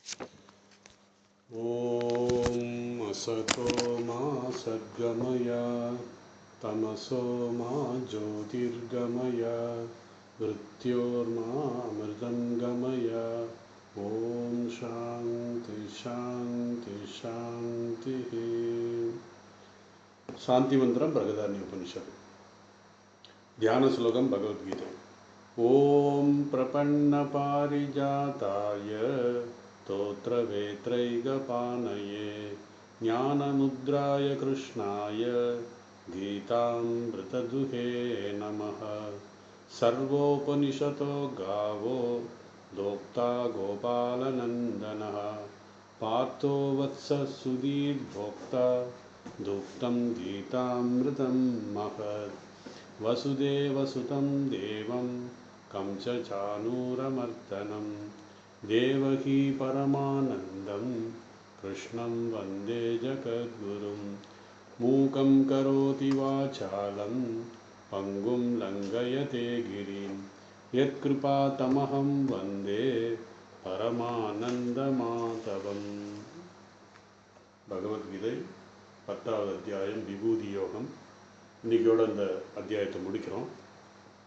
ॐ असतो मा सद्गमय तमसो मा ज्योतिर्गमय मृत्योर्मा अमृतं गमय। ॐ शान्ति शान्ति शान्तिः। शांति मंत्रम बृहदारण्यक उपनिषद ध्यान श्लोकम भगवद्गीता। ओम प्रपन्न पारिजाताय स्तोत्रवेत्रैकपाणये ज्ञानमुद्राय कृष्णाय गीतामृतदुहे नमः। सर्वोपनिषतो गावो दोक्ता गोपालनन्दनः पार्थो वत्सः सुधीर्भोक्ता दुक्तं गीतामृतं महत्। वसुदेवसुतं देवं कंसचाणूरमर्दनं देवकी परमानन्दं कृष्णं वन्दे जगद्गुरुं। मूकं करोति वाचालं पङ्गुं लङ्घयते गिरिं यत्कृपातमहं वन्दे परमानन्दमाधवम्। भगवद्गीதை 10வது அத்தியாயம் விபூதி யோகம். இன்றைக்கியோட அந்த அத்தியாயத்தை முடிக்கிறோம்.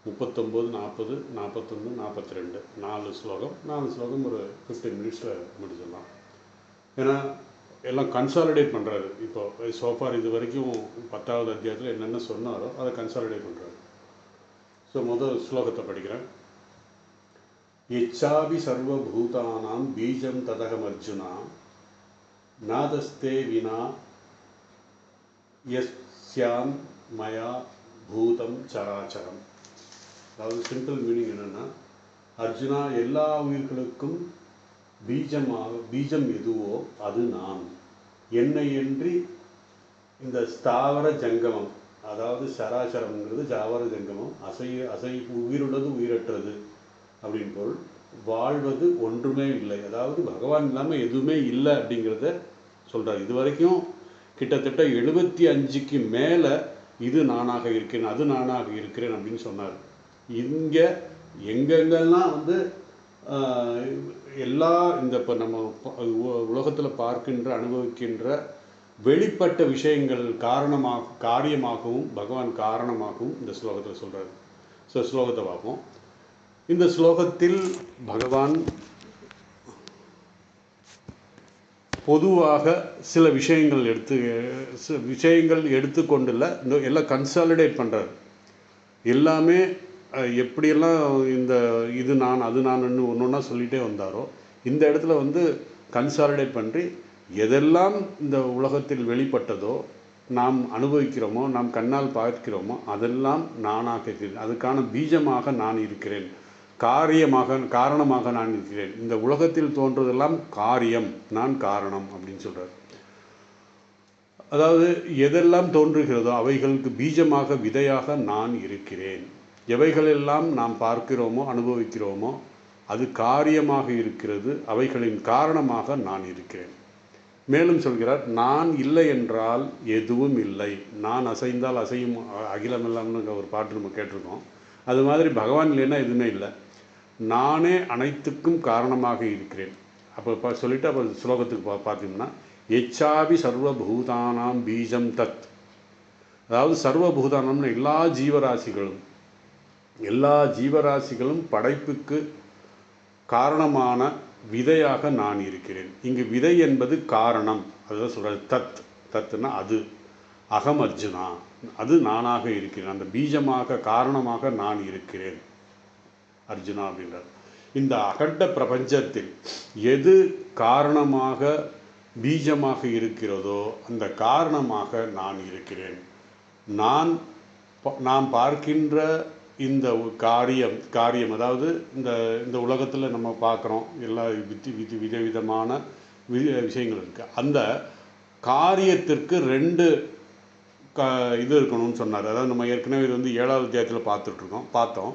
39, 40, 41, 42 4 ஸ்லோகம் ஒரு 15 மினிட்ஸில் முடிச்சிடலாம். ஏன்னா எல்லாம் கன்சாலிடேட் பண்ணுறாரு. இப்போ சோஃபார் இது வரைக்கும் 10வது அத்தியாயத்தில் என்னென்ன சொன்னாரோ அதை கன்சாலிடேட் பண்ணுறாரு. ஸோ முதல் ஸ்லோகத்தை படிக்கிறேன். இச்சாபி சர்வபூதானாம் பீஜம் ததகம் அர்ஜுனா நாதஸ்தே வினா யஸ்யாம் மயா பூதம் சராச்சரம். அதாவது சிம்பிள் மீனிங் என்னென்னா, அர்ஜுனா எல்லா உயிர்களுக்கும் பீஜம் எதுவோ அது நான். என்னை என்று இந்த ஸ்தாவர ஜங்கமம், அதாவது சராச்சரம்ங்கிறது ஜாவர ஜங்கமம், அசை உயிருள்ளது உயிரற்றது அப்படின்னு பொருள். வாழ்வது ஒன்றுமே இல்லை, அதாவது பகவான் இல்லாமல் எதுவுமே இல்லை அப்படிங்கிறத சொல்கிறார். இது வரைக்கும் கிட்டத்தட்ட 75க்கு மேலே இது நானாக இருக்கிறேன், அது நானாக இருக்கிறேன் அப்படின்னு சொன்னார். இங்கே எங்கெங்கெல்லாம் எல்லா இந்த இப்போ நம்ம உலகத்தில் பார்க்கின்ற அனுபவிக்கின்ற வெளிப்பட்ட விஷயங்கள் காரியமாகவும் பகவான் காரணமாகவும் இந்த ஸ்லோகத்தில் சொல்கிறார். ஸோ ஸ்லோகத்தை பார்ப்போம். இந்த ஸ்லோகத்தில் பகவான் பொதுவாக சில விஷயங்கள் எடுத்துக்கொண்டுள்ள இந்த எல்லாம் கன்சாலிடேட் பண்ணுறார். எல்லாமே எப்படியெல்லாம் இது நான் அது நான் ஒன்று ஒன்றா சொல்லிகிட்டே வந்தாரோ, இந்த இடத்துல கன்சாலிடேட் பண்ணி எதெல்லாம் இந்த உலகத்தில் வெளிப்பட்டதோ, நாம் அனுபவிக்கிறோமோ, நாம் கண்ணால் பார்க்கிறோமோ அதெல்லாம் நானாக இருக்கிறேன். அதுக்கான பீஜமாக நான் இருக்கிறேன், காரணமாக நான் இருக்கிறேன். இந்த உலகத்தில் தோன்றுவதெல்லாம் காரியம், நான் காரணம் அப்படின்னு சொல்கிறார். அதாவது எதெல்லாம் தோன்றுகிறதோ அவைகளுக்கு பீஜமாக விதையாக நான் இருக்கிறேன். எவைகளெல்லாம் நாம் பார்க்கிறோமோ அனுபவிக்கிறோமோ அது காரியமாக இருக்கிறது, அவைகளின் காரணமாக நான் இருக்கிறேன். மேலும் சொல்கிறார், நான் இல்லை என்றால் எதுவும் இல்லை, நான் அசைந்தால் அசையும் அகிலமெல்லாம்னு ஒரு பாட்டு நம்ம கேட்டிருக்கோம். அது மாதிரி பகவான் இல்லைன்னா எதுவுமே இல்லை, நானே அனைத்துக்கும் காரணமாக இருக்கிறேன். அப்போ சொல்லிவிட்டு அப்போ ஸ்லோகத்துக்கு பார்த்தீங்கன்னா, எச்சாபி சர்வபூதானாம் பீஜம் தத். அதாவது சர்வபூதானம்னு எல்லா ஜீவராசிகளும் படைப்புக்கு காரணமான விதையாக நான் இருக்கிறேன். இங்கு விதை என்பது காரணம், அதுதான் சொல்கிறது. தத்துனா அது. அகம் அர்ஜுனா, அது நானாக இருக்கிறேன். அந்த பீஜமாக காரணமாக நான் இருக்கிறேன் அர்ஜுனா அப்படின்றார். இந்த அகண்ட பிரபஞ்சத்தில் எது காரணமாக பீஜமாக இருக்கிறதோ அந்த காரணமாக நான் இருக்கிறேன். நாம் பார்க்கின்ற இந்த காரியம் அதாவது இந்த உலகத்தில் நம்ம பார்க்குறோம், எல்லா விதவிதமான விஷயங்கள் இருக்குது. அந்த காரியத்திற்கு 2 இது இருக்கணும்னு சொன்னார். அதாவது நம்ம ஏற்கனவே இது 7வது அத்தியாயத்தில் பார்த்தோம்.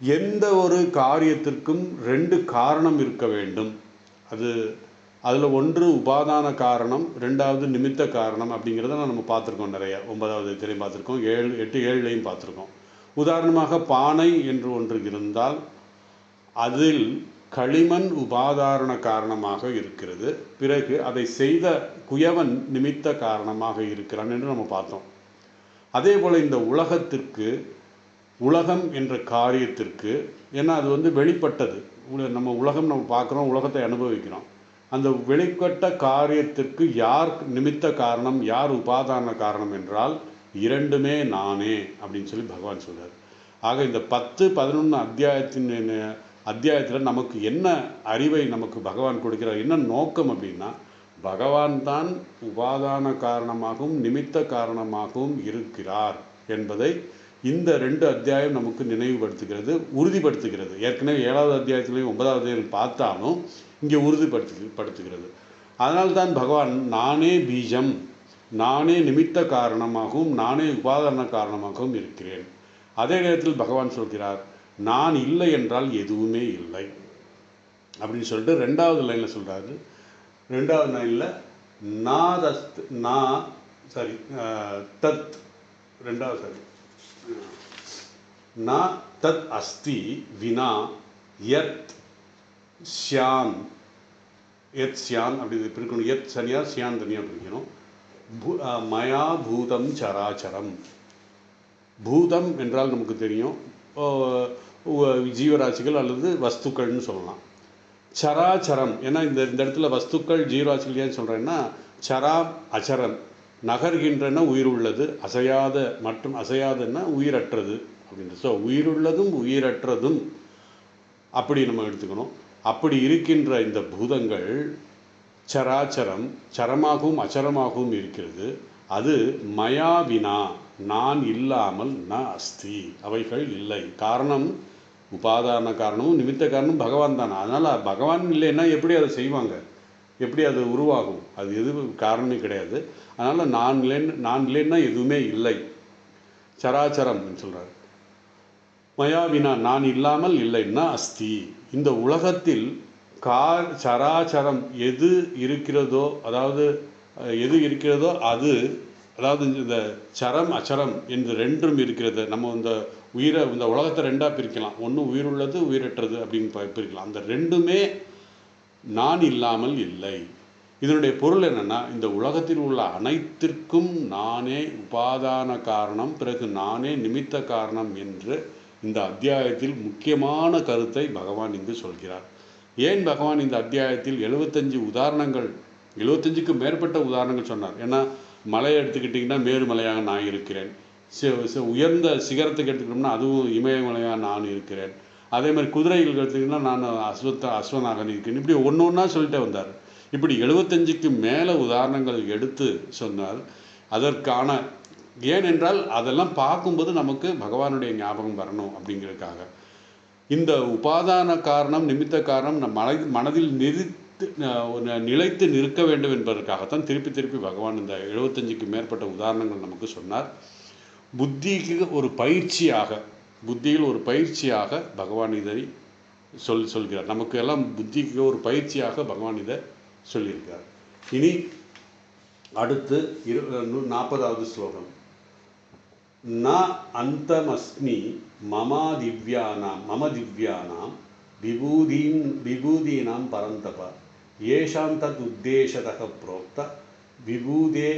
எந்த ஒரு காரியத்திற்கும் 2 காரணம் இருக்க வேண்டும். அதில் ஒன்று உபாதான காரணம், 2வது நிமித்த காரணம் அப்படிங்கிறத நம்ம பார்த்துருக்கோம். நிறையா 9வது அத்தியாயத்திலையும் பார்த்துருக்கோம், 8, 7லையும் பார்த்துருக்கோம். உதாரணமாக பானை என்று ஒன்று இருந்தால் அதில் களிமண் உபாதாரண காரணமாக இருக்கிறது, பிறகு அதை செய்த குயவன் நிமித்த காரணமாக இருக்கிறான் என்று நம்ம பார்த்தோம். அதே போல் இந்த உலகத்திற்கு, உலகம் என்ற காரியத்திற்கு, ஏன்னா அது வெளிப்பட்டது, நம்ம உலகம் நம்ம பார்க்குறோம், உலகத்தை அனுபவிக்கிறோம். அந்த வெளிப்பட்ட காரியத்திற்கு யார் நிமித்த காரணம், யார் உபாதான காரணம் என்றால் இரண்டுமே நானே அப்படின்னு சொல்லி பகவான் சொல்றார். ஆக இந்த 10, 11 அத்தியாயத்தில் நமக்கு என்ன அறிவை நமக்கு பகவான் கொடுக்கிறார், என்ன நோக்கம் அப்படின்னா, பகவான் தான் உபாதான காரணமாகவும் நிமித்த காரணமாகவும் இருக்கிறார் என்பதை இந்த 2 அத்தியாயம் நமக்கு நினைவுபடுத்துகிறது, உறுதிப்படுத்துகிறது. ஏற்கனவே 7வது அத்தியாயத்திலையும் 9வது அத்தியாயம் பார்த்தாலும் இங்கே உறுதிப்படுத்துகிறது. அதனால்தான் பகவான் நானே பீஜம், நானே நிமித்த காரணமாகவும் நானே உபாதான காரணமாகவும் இருக்கிறேன். அதே நேரத்தில் பகவான் சொல்கிறார், நான் இல்லை என்றால் எதுவுமே இல்லை அப்படின்னு சொல்லிட்டு 2வது லைனில் சொல்கிறாரு. 2வது லைனில் தத் 2வது ந தத் அஸ்தி வினா யத் ஷ்யான், யத் ஷ்யான் அப்படி பிரிக்கணும். யத் தனியாக ஷ்யான் தனியாக பிரிக்கணும். மயா பூதம் சராச்சரம். பூதம் என்றால் நமக்கு தெரியும், ஜீவராசிகள் அல்லது வஸ்துக்கள்னு சொல்லலாம். சராச்சரம், ஏன்னா இந்த இடத்துல வஸ்துக்கள் ஜீவராசிகள் ஏன் சொல்கிறேன்னா, சரா அச்சரம், நகர்கின்றன உயிர் உள்ளது, அசையாத மற்றும் அசையாதன்னா உயிரற்றது அப்படின்றது. ஸோ உயிருள்ளதும் உயிரற்றதும் அப்படி நம்ம எடுத்துக்கணும். அப்படி இருக்கின்ற இந்த பூதங்கள் சராச்சரம், சரமாகவும் அச்சரமாகவும் இருக்கிறது. அது மயாவினா, நான் இல்லாமல் ந அஸ்தி, அவைகள் இல்லை. காரணம் உபாதான காரணமும் நிமித்த காரணமும் பகவான் தான். அதனால் பகவான் இல்லைன்னா எப்படி அதை செய்வாங்க, எப்படி அது உருவாகும், அது எதுவும் காரணமே கிடையாது. அதனால் நான் இல்லைன்னா எதுவுமே இல்லை. சராச்சரம் சொல்கிறார். மயாவினா, நான் இல்லாமல் இல்லைன்னா அஸ்தி. இந்த உலகத்தில் சராச்சரம் எது இருக்கிறதோ, அதாவது எது இருக்கிறதோ அது, அதாவது இந்த சரம் அச்சரம் என்று ரெண்டும் இருக்கிறது. நம்ம இந்த உலகத்தை 2ஆக பிரிக்கலாம். ஒன்று உயிருள்ளது உயிரற்றது அப்படின்னு பிரிக்கலாம். அந்த ரெண்டுமே நான் இல்லாமல் இல்லை. இதனுடைய பொருள் என்னன்னா, இந்த உலகத்தில் உள்ள அனைத்திற்கும் நானே உபாதான காரணம், பிறகு நானே நிமித்த காரணம் என்று இந்த அத்தியாயத்தில் முக்கியமான கருத்தை பகவான் இங்கு சொல்கிறார். ஏன் பகவான் இந்த அத்தியாயத்தில் 75 உதாரணங்கள், 75க்கும் மேற்பட்ட உதாரணங்கள் சொன்னார்? ஏன்னா மலையை எடுத்துக்கிட்டிங்கன்னா மேருமலையாக நான் இருக்கிறேன், உயர்ந்த சிகரத்துக்கு எடுத்துக்கிட்டோம்னா அதுவும் இமயமலையாக நான் இருக்கிறேன், அதே மாதிரி குதிரைகள் எடுத்துக்கிட்டோம்னா நான் அஸ்வனாக இருக்கிறேன். இப்படி ஒன்று ஒன்றா சொல்லிட்டே வந்தார். இப்படி 75க்கு மேலே உதாரணங்கள் எடுத்து சொன்னார். அதற்கான ஏனென்றால் அதெல்லாம் பார்க்கும்போது நமக்கு பகவானுடைய ஞாபகம் வரணும் அப்படிங்கிறதுக்காக. இந்த உபாதான காரணம் நிமித்த காரணம் நம் மனதில் நிலைத்து நிற்க வேண்டும் என்பதற்காகத்தான் திருப்பி திருப்பி பகவான் இந்த 75க்கு மேற்பட்ட உதாரணங்கள் நமக்கு சொன்னார். புத்திக்கு ஒரு பயிற்சியாக, புத்தியில் ஒரு பயிற்சியாக பகவான் இதை சொல்கிறார். நமக்கு எல்லாம் புத்திக்கு ஒரு பயிற்சியாக பகவான் இதை சொல்லியிருக்கார். இனி அடுத்து 40வது ஸ்லோகம். ந அந்தமஸ்மி மம திவ்யானாம் விபூதீனாம் பரந்தப ஏஷாம் தத் உத்தேசதக புரோக்த விபூதே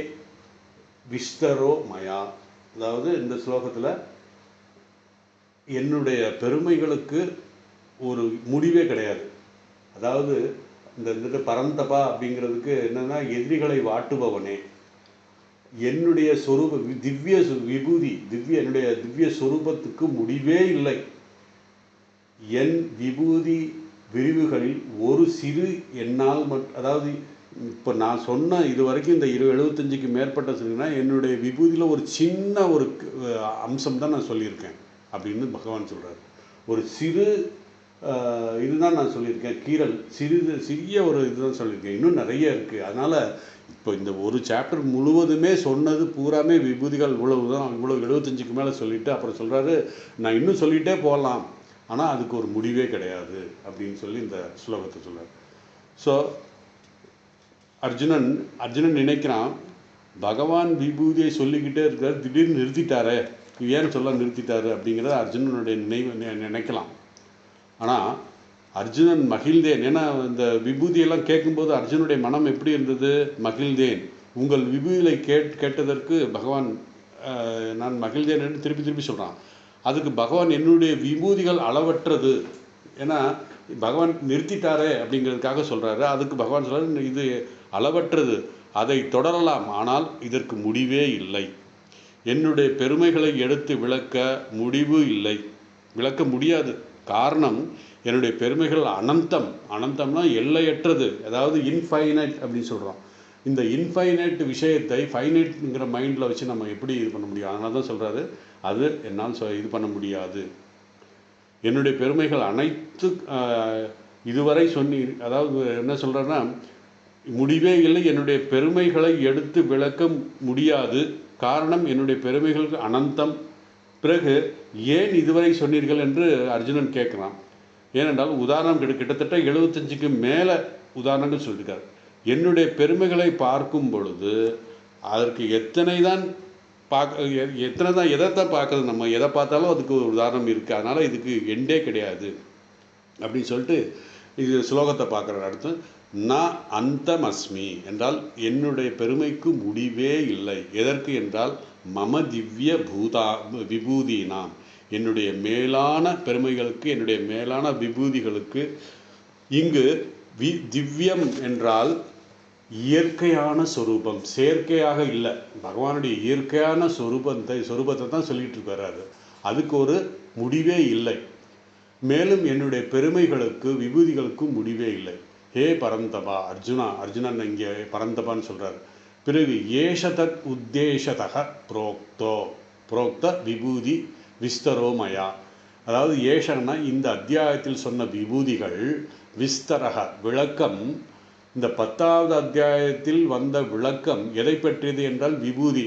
விஸ்தரோ மயா. அதாவது இந்த ஸ்லோகத்தில் என்னுடைய பெருமைகளுக்கு ஒரு முடிவே கிடையாது. அதாவது இந்த பரந்தபா அப்படிங்கிறதுக்கு என்னன்னா, எதிரிகளை வாட்டுபவனே, என்னுடைய சொரூப திவ்ய விபூதி, என்னுடைய திவ்ய சொரூபத்துக்கு முடிவே இல்லை. என் விபூதி விரிவுகளில் ஒரு சிறு என்னால் அதாவது இப்போ நான் சொன்ன இது வரைக்கும் இந்த 75க்கு மேற்பட்ட சொன்னீங்கன்னா, என்னுடைய விபூதியில் ஒரு சின்ன ஒரு அம்சம் தான் நான் சொல்லியிருக்கேன் அப்படின்னு பகவான் சொல்கிறார். ஒரு சிறு இதுதான் நான் சொல்லியிருக்கேன், கீரல் சிறிய ஒரு இதுதான் சொல்லியிருக்கேன். இன்னும் நிறைய இருக்குது. அதனால் இப்போ இந்த ஒரு சாப்டர் முழுவதுமே சொன்னது பூராமே விபூதிகள் இவ்வளவு தான், இவ்வளோ 75க்கு மேலே சொல்லிவிட்டு அப்புறம் சொல்கிறாரு, நான் இன்னும் சொல்லிகிட்டே போகலாம், ஆனால் அதுக்கு ஒரு முடிவே கிடையாது அப்படின்னு சொல்லி இந்த ஸ்லோகத்தை சொல்கிறார். ஸோ அர்ஜுனன் நினைக்கிறான், பகவான் விபூதியை சொல்லிக்கிட்டே இருக்கார், திடீர்னு நிறுத்திட்டாரே, ஏன் சொல்ல நிறுத்திட்டாரு அப்படிங்கிறத அர்ஜுனனுடைய நினைக்கலாம். ஆனால் அர்ஜுனன் மகிழ்ந்தேன். ஏன்னா இந்த விபூதியெல்லாம் கேட்கும்போது அர்ஜுனுடைய மனம் எப்படி இருந்தது? மகிழ்ந்தேன். உங்கள் விபூதிகளை கேட்டதற்கு பகவான் நான் மகிழ்ந்தேன் என்று திருப்பி திருப்பி சொல்கிறான். அதுக்கு பகவான் என்னுடைய விபூதிகள் அளவற்றது. ஏன்னா பகவான் நிறுத்திட்டாரே அப்படிங்கிறதுக்காக சொல்கிறாரு. அதுக்கு பகவான் சொல்கிறார், இது அளவற்றது, அதை தொடரலாம், ஆனால் இதற்கு முடிவே இல்லை. என்னுடைய பெருமைகளை எடுத்து விளக்க முடிவு இல்லை, விளக்க முடியாது. காரணம், என்னுடைய பெருமைகள் அனந்தம். அனந்தம்னா எல்லையற்றது, அதாவது இன்ஃபைனைட் அப்படின்னு சொல்கிறோம். இந்த இன்ஃபைனைட் விஷயத்தை ஃபைனைட்ங்கிற மைண்டில் வச்சு நம்ம எப்படி இது பண்ண முடியும்? அதனால தான் சொல்கிறாரு, அது என்னால் இது பண்ண முடியாது. என்னுடைய பெருமைகள் அனைத்து இதுவரை அதாவது என்ன சொல்கிறேன்னா, முடிவே இல்லை, என்னுடைய பெருமைகளை எடுத்து விளக்க முடியாது. காரணம், என்னுடைய பெருமைகளுக்கு அனந்தம். பிறகு ஏன் இதுவரை சொன்னீர்கள் என்று அர்ஜுனன் கேட்குறான். ஏனென்றால் உதாரணம் கிட்டத்தட்ட 75க்கு மேலே உதாரணங்கள் சொல்லியிருக்காரு. என்னுடைய பெருமைகளை பார்க்கும் பொழுது அதற்கு எத்தனை தான் எதைத்தான் பார்க்குறது? நம்ம எதை பார்த்தாலும் அதுக்கு ஒரு உதாரணம் இருக்குது. அதனால் இதுக்கு எண்டே கிடையாது அப்படின்னு சொல்லிட்டு இது ஸ்லோகத்தை பார்க்குற அடுத்து, நான் அந்தமஸ்மி என்றால் என்னுடைய பெருமைக்கு முடிவே இல்லை. எதற்கு என்றால் மம திவ்ய விபூதினாம், என்னுடைய மேலான பெருமைகளுக்கு, என்னுடைய மேலான விபூதிகளுக்கு. இங்கு திவ்யம் என்றால் இயற்கையான சொரூபம், செயற்கையாக இல்லை. பகவானுடைய இயற்கையான சொரூபத்தை தான் சொல்லிட்டு இருக்காரு. அதுக்கு ஒரு முடிவே இல்லை. மேலும் என்னுடைய பெருமைகளுக்கு விபூதிகளுக்கு முடிவே இல்லை. ஹே பரந்தபா, அர்ஜுனன் இங்கே பரந்தபான்னு சொல்கிறார். பிறகு ஏஷதத் உத்தேசதக புரோக்த விபூதி விஸ்தரோமயா, அதாவது ஏஷன்னா இந்த அத்தியாயத்தில் சொன்ன விபூதிகள், விஸ்தரக விளக்கம், இந்த 10வது அத்தியாயத்தில் வந்த விளக்கம் எதை பற்றியது என்றால் விபூதி.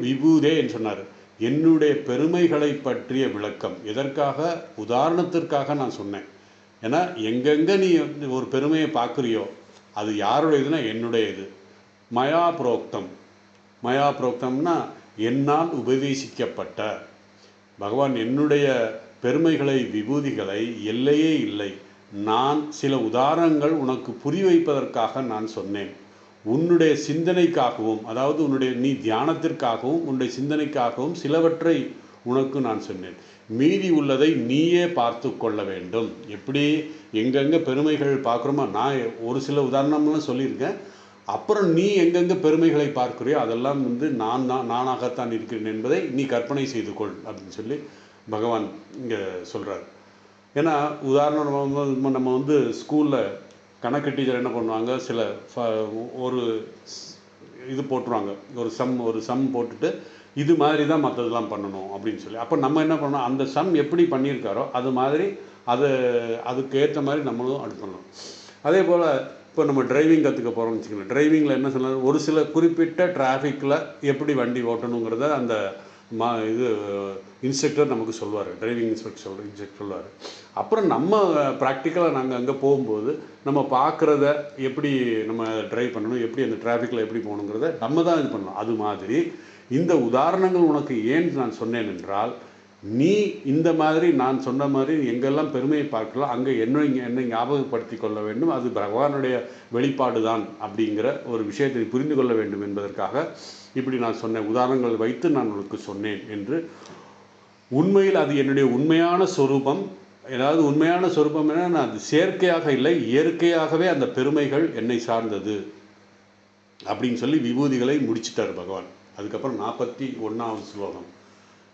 விபூதே என்று சொன்னார். என்னுடைய பெருமைகளை பற்றிய விளக்கம். எதற்காக? உதாரணத்திற்காக நான் சொன்னேன். ஏன்னா எங்கெங்கே நீ ஒரு பெருமையை பார்க்குறியோ அது யாருடையதுன்னா என்னுடைய இது. மயா புரோக்தம்னா என்னால் உபதேசிக்கப்பட்ட. பகவான் என்னுடைய பெருமைகளை, விபூதிகளை எல்லையே இல்லை. நான் சில உதாரணங்கள் உனக்கு புரிய வைப்பதற்காக நான் சொன்னேன். உன்னுடைய சிந்தனைக்காகவும், அதாவது நீ தியானத்திற்காகவும் உன்னுடைய சிந்தனைக்காகவும் சிலவற்றை உனக்கு நான் சொன்னேன். மீதி உள்ளதை நீயே பார்த்து கொள்ள வேண்டும். எப்படி எங்கெங்கே பெருமைகள் பார்க்குறோமோ, நான் ஒரு சில உதாரணம்லாம் சொல்லியிருக்கேன். அப்புறம் நீ எங்கெங்கே பெருமைகளை பார்க்குறியோ அதெல்லாம் நானாகத்தான் இருக்கிறேன் என்பதை நீ கற்பனை செய்து கொள் அப்படின்னு சொல்லி பகவான் இங்கே சொல்கிறார். ஏன்னா உதாரணம், நம்ம ஸ்கூலில் கணக்கு டீச்சர் என்ன பண்ணுவாங்க, ஒரு இது போட்டுருவாங்க, ஒரு சம் போட்டுட்டு இது மாதிரி தான் மற்றதெல்லாம் பண்ணணும் அப்படின்னு சொல்லி. அப்போ நம்ம என்ன பண்ணணும், அந்த சம் எப்படி பண்ணியிருக்காரோ அது மாதிரி அதுக்கு ஏற்ற மாதிரி நம்மளும் அது பண்ணணும். அதே போல் இப்போ நம்ம டிரைவிங் கற்றுக்க போகிறோம்னு வச்சுக்கோங்க. டிரைவிங்கில் என்ன சொன்னாலும் ஒரு சில குறிப்பிட்ட டிராஃபிக்கில் எப்படி வண்டி ஓட்டணுங்கிறத அந்த இன்ஸ்ட்ரக்டர் நமக்கு சொல்லுவார். டிரைவிங் இன்ஸ்ட்ரக்டர் சொல்லுவார். அப்புறம் நம்ம ப்ராக்டிக்கலாக நாங்கள் அங்கே போகும்போது நம்ம பார்க்குறத எப்படி நம்ம ட்ரைவ் பண்ணணும், எப்படி அந்த டிராஃபிக்கில் எப்படி போகணுங்கிறத நம்ம தான் இது பண்ணணும். அது மாதிரி இந்த உதாரணங்கள் உனக்கு ஏன் நான் சொன்னேன் என்றால், நீ இந்த மாதிரி நான் சொன்ன மாதிரி எங்கெல்லாம் பெருமையை பார்க்கலாம் அங்கே என்னை ஞாபகப்படுத்தி கொள்ள வேண்டும். அது பகவானுடைய வெளிப்பாடு தான் அப்படிங்கிற ஒரு விஷயத்தை புரிந்து கொள்ள வேண்டும் என்பதற்காக இப்படி நான் சொன்னேன். உதாரணங்கள் வைத்து நான் உனக்கு சொன்னேன் என்று. உண்மையில் அது என்னுடைய உண்மையான சொரூபம். ஏதாவது உண்மையான சொரூபம் என்ன, அது செயற்கையாக இல்லை, இயற்கையாகவே அந்த பெருமைகள் என்னை சார்ந்தது அப்படின்னு சொல்லி விபூதிகளை முடிச்சிட்டார் பகவான். அதுக்கப்புறம் 41வது ஸ்லோகம்.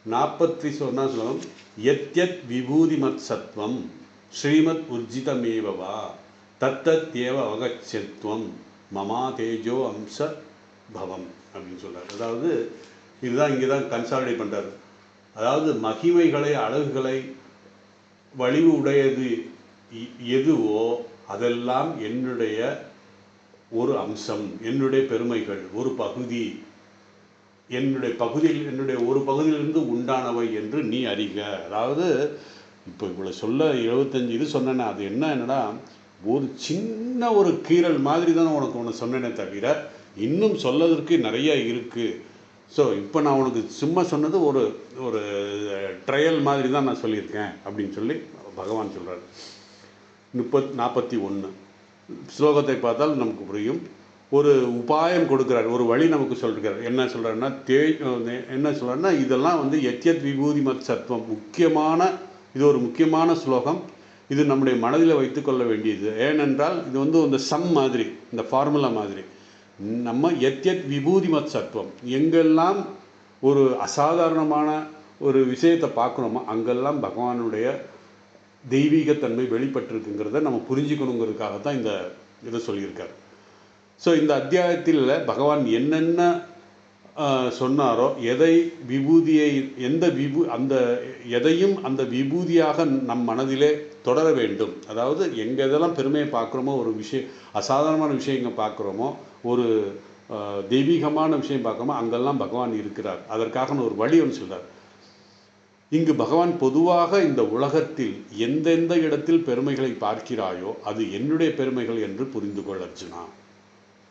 41வது ஸ்லோகம். யத்யத் விபூதிமத் சத்வம் ஸ்ரீமத் உர்ஜிதமேவா தத்தத்யேவ அவகச்சத்வம் மமா தேஜோ அம்ச பவம் அப்படின்னு சொல்கிறார். அதாவது இதுதான் இங்கே தான் கன்சாலிடேட் பண்ணுறாரு. அதாவது மகிமைகளை, அழகுகளை, வலிவு உடையது எதுவோ அதெல்லாம் என்னுடைய ஒரு அம்சம், என்னுடைய பெருமைகள், ஒரு பகுதி, என்னுடைய ஒரு பகுதியிலிருந்து உண்டானவை என்று நீ அறிக. அதாவது இப்போ இவ்வளோ சொல்ல 75 இது சொன்னேன்னா அது என்னன்னா ஒரு சின்ன ஒரு கீறல் மாதிரி தான் உனக்கு சொன்னேனே தவிர இன்னும் சொல்லதற்கு நிறைய இருக்குது. ஸோ இப்போ நான் உனக்கு சும்மா சொன்னது ஒரு ட்ரையல் மாதிரி தான் நான் சொல்லியிருக்கேன் அப்படின்னு சொல்லி பகவான் சொல்கிறார். 41 ஸ்லோகத்தை பார்த்தால் நமக்கு புரியும். ஒரு உபாயம் கொடுக்குறார், ஒரு வழி நமக்கு சொல்கிறார். என்ன சொல்கிறாருன்னா, என்ன சொல்கிறாருன்னா, இதெல்லாம் வந்து எத்யத் விபூதி மத் சத்வம், இது ஒரு முக்கியமான ஸ்லோகம். இது நம்முடைய மனதில் வைத்துக்கொள்ள வேண்டியது. ஏனென்றால் இது வந்து இந்த சம் மாதிரி, இந்த ஃபார்முலா மாதிரி. நம்ம எத்யத் விபூதி மத் சத்வம், எங்கெல்லாம் ஒரு அசாதாரணமான ஒரு விஷயத்தை பார்க்குறோமோ அங்கெல்லாம் பகவானுடைய தெய்வீகத்தன்மை வெளிப்பட்டிருக்குங்கிறத நம்ம புரிஞ்சுக்கணுங்கிறதுக்காகத்தான் இதை சொல்லியிருக்கார். ஸோ இந்த அத்தியாயத்தில் பகவான் என்னென்ன சொன்னாரோ, எதை விபூதியை எதையும் அந்த விபூதியாக நம் மனதிலே தொடர வேண்டும். அதாவது எங்கே இதெல்லாம் பெருமையை பார்க்குறோமோ, ஒரு விஷயம் அசாதாரணமான விஷயங்கள் பார்க்குறோமோ, ஒரு தெய்வீகமான விஷயம் பார்க்குறோமோ அங்கெல்லாம் பகவான் இருக்கிறார். அதற்காக ஒரு வழி ஒன்று சொல்கிறார். இங்கு பகவான் பொதுவாக இந்த உலகத்தில் எந்தெந்த இடத்தில் பெருமைகளை பார்க்கிறாயோ அது என்னுடைய பெருமைகள் என்று புரிந்து கொள் அர்ஜுனா.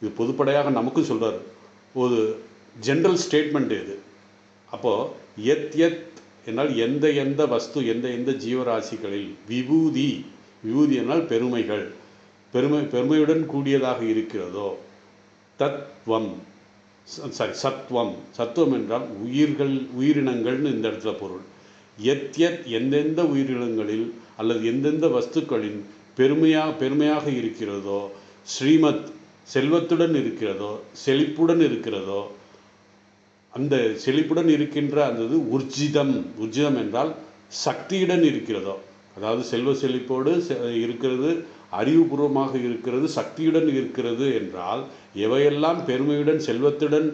இது பொதுப்படையாக நமக்கும் சொல்கிறார், ஒரு ஜென்ரல் ஸ்டேட்மெண்ட் இது. அப்போது எத் என்னால் எந்த வஸ்து, எந்த ஜீவராசிகளில் விபூதி என்னால் பெருமையுடன் கூடியதாக இருக்கிறதோ, சத்துவம் என்றால் உயிரினங்கள்னு இந்த இடத்துல பொருள். எந்தெந்த உயிரினங்களில் அல்லது எந்தெந்த வஸ்துக்களின் பெருமையாக இருக்கிறதோ, ஸ்ரீமத் செல்வத்துடன் இருக்கிறதோ, செழிப்புடன் இருக்கிறதோ, அந்த செழிப்புடன் இருக்கின்ற அந்த உர்ஜிதம் என்றால் சக்தியுடன் இருக்கிறதோ, அதாவது செல்வ செழிப்போடு இருக்கிறது, அறிவுபூர்வமாக இருக்கிறது, சக்தியுடன் இருக்கிறது என்றால் எவையெல்லாம் பெருமையுடன் செல்வத்துடன்